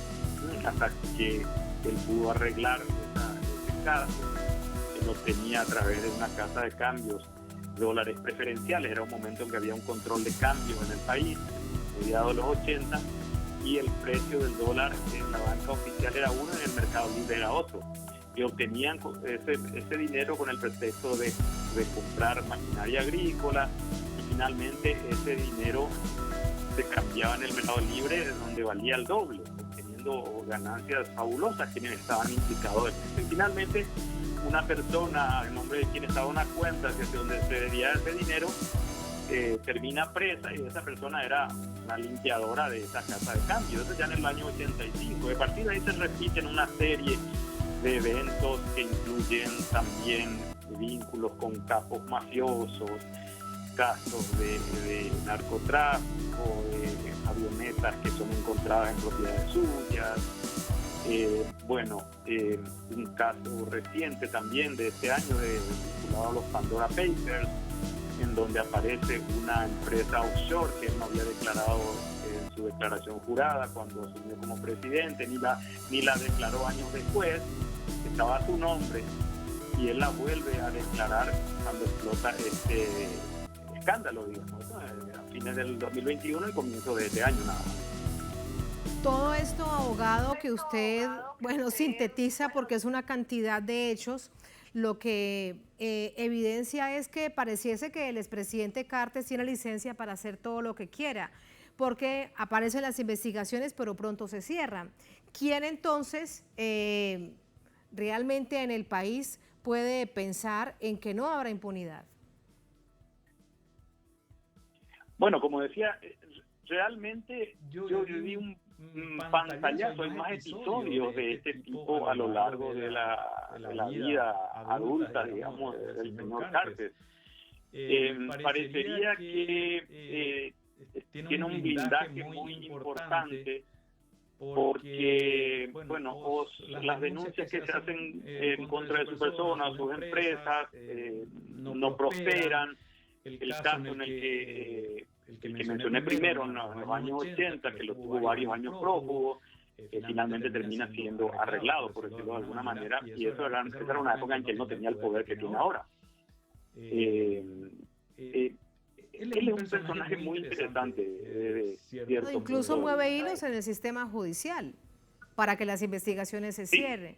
Speaker 12: hasta que él pudo arreglar ese caso, que lo tenía a través de una casa de cambios, dólares preferenciales. Era un momento en que había un control de cambio en el país, mediados de los 80, y el precio del dólar en la banca oficial era uno y en el mercado libre era otro. Que obtenían ese dinero con el pretexto de comprar maquinaria agrícola, y finalmente ese dinero se cambiaba en el mercado libre, donde valía el doble, obteniendo ganancias fabulosas quienes estaban implicados en esto. Y finalmente una persona, en nombre de quien estaba una cuenta desde donde se debía ese dinero, termina presa, y esa persona era una limpiadora de esa casa de cambio. Eso ya en el año 85. A partir de ahí se repiten una serie de eventos que incluyen también vínculos con capos mafiosos, casos de narcotráfico, de avionetas que son encontradas en propiedades suyas. Un caso reciente también de este año vinculado a los Pandora Papers, en donde aparece una empresa offshore que él no había declarado en su declaración jurada cuando asumió como presidente, ni la declaró años después. Estaba a su nombre, y él la vuelve a declarar cuando explota este escándalo, digamos, a fines del 2021 y comienzo de este año nada más.
Speaker 1: Todo esto, abogado, que usted, sintetiza, porque es una cantidad de hechos, lo que evidencia es que pareciese que el expresidente Cartes tiene licencia para hacer todo lo que quiera, porque aparecen las investigaciones pero pronto se cierran. ¿Quién entonces realmente en el país puede pensar en que no habrá impunidad?
Speaker 12: Bueno, como decía, realmente yo viví un pantallazo, hay más episodios de este tipo a lo largo de la vida adulta, digamos, del señor Cartes. Parecería que tiene un blindaje muy importante, porque, las denuncias que se hacen en contra de su persona, sus empresas, no prosperan. El caso en el que mencioné primero, en los años 80, que lo tuvo varios años prófugo, finalmente termina siendo arreglado, por decirlo de alguna manera, y esa era una época en que él no tenía el poder que tiene ahora. Él es un personaje muy interesante.
Speaker 1: Incluso mueve hilos en el sistema judicial para que las investigaciones se cierren.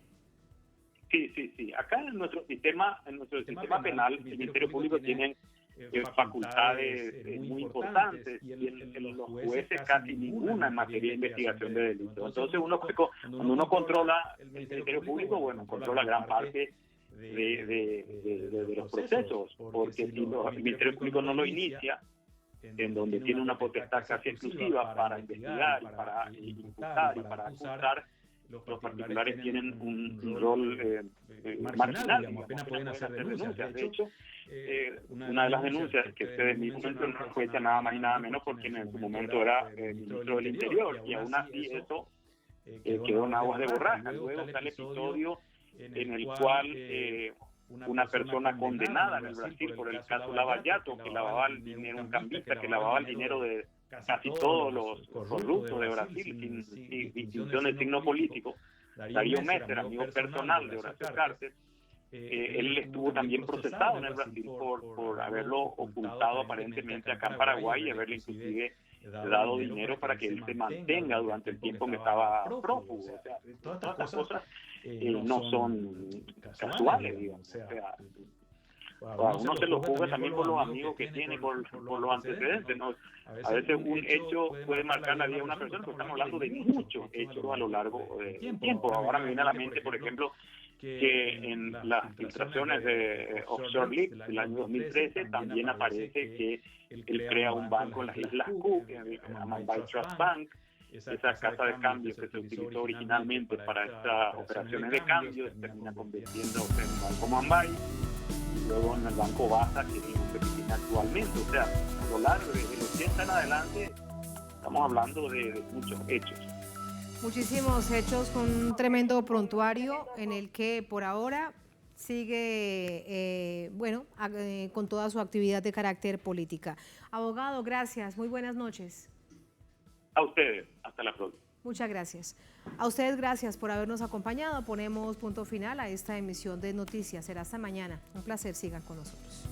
Speaker 12: Sí. Acá en nuestro sistema penal, el Ministerio Público tiene facultades muy importantes y en los jueces casi ninguna en materia de investigación de delitos. Entonces cuando uno controla el Ministerio Público, bueno, controla gran parte de los procesos, porque si el Ministerio Público no lo inicia, en donde tiene una potestad casi exclusiva para investigar y para imputar y para acusar, los particulares tienen un rol marginal, apenas pueden hacer denuncias. De hecho, una de las denuncias que ustedes mismos mencionaron fue hecha nada más y nada menos porque en su momento era ministro del Interior, y aún así eso quedó en aguas de borraja. Luego está el episodio en el cual una persona condenada en el Brasil por el caso Lava Jato, que lavaba el dinero, un cambista que lavaba el dinero de casi todos los corruptos de Brasil, sin distinción de signo político, Darío Messer, amigo personal de Horacio Cartes, él estuvo también procesado en el Brasil por haberlo ocultado aparentemente acá en Paraguay y haberle inclusive dado dinero para que él se mantenga durante el tiempo que estaba prófugo. O sea, todas estas cosas no son casuales, digamos. O sea, uno se lo juzga también por los amigos que tiene, por los antecedentes, ¿no? A veces un hecho puede marcar la vida de una persona, pero estamos hablando de muchos hechos a lo largo del tiempo. Ahora me viene a la mente, por ejemplo, que en las filtraciones de Offshore Leaks del año 2013 también aparece que él crea un banco en las Islas Cook, Mumbai Trust Bank, esa casa de cambio que se utilizó originalmente para estas operaciones de cambio, termina convirtiéndose en el Banco Mumbai, y luego en el Banco Basa, que es el que tiene actualmente. O sea, a lo largo de los 80 en adelante estamos hablando de muchos hechos.
Speaker 1: Muchísimos hechos con un tremendo prontuario en el que por ahora sigue, con toda su actividad de carácter política. Abogado, gracias. Muy buenas noches.
Speaker 12: A ustedes. Hasta la próxima.
Speaker 1: Muchas gracias. A ustedes gracias por habernos acompañado. Ponemos punto final a esta emisión de Noticias. Será hasta mañana. Un placer. Sigan con nosotros.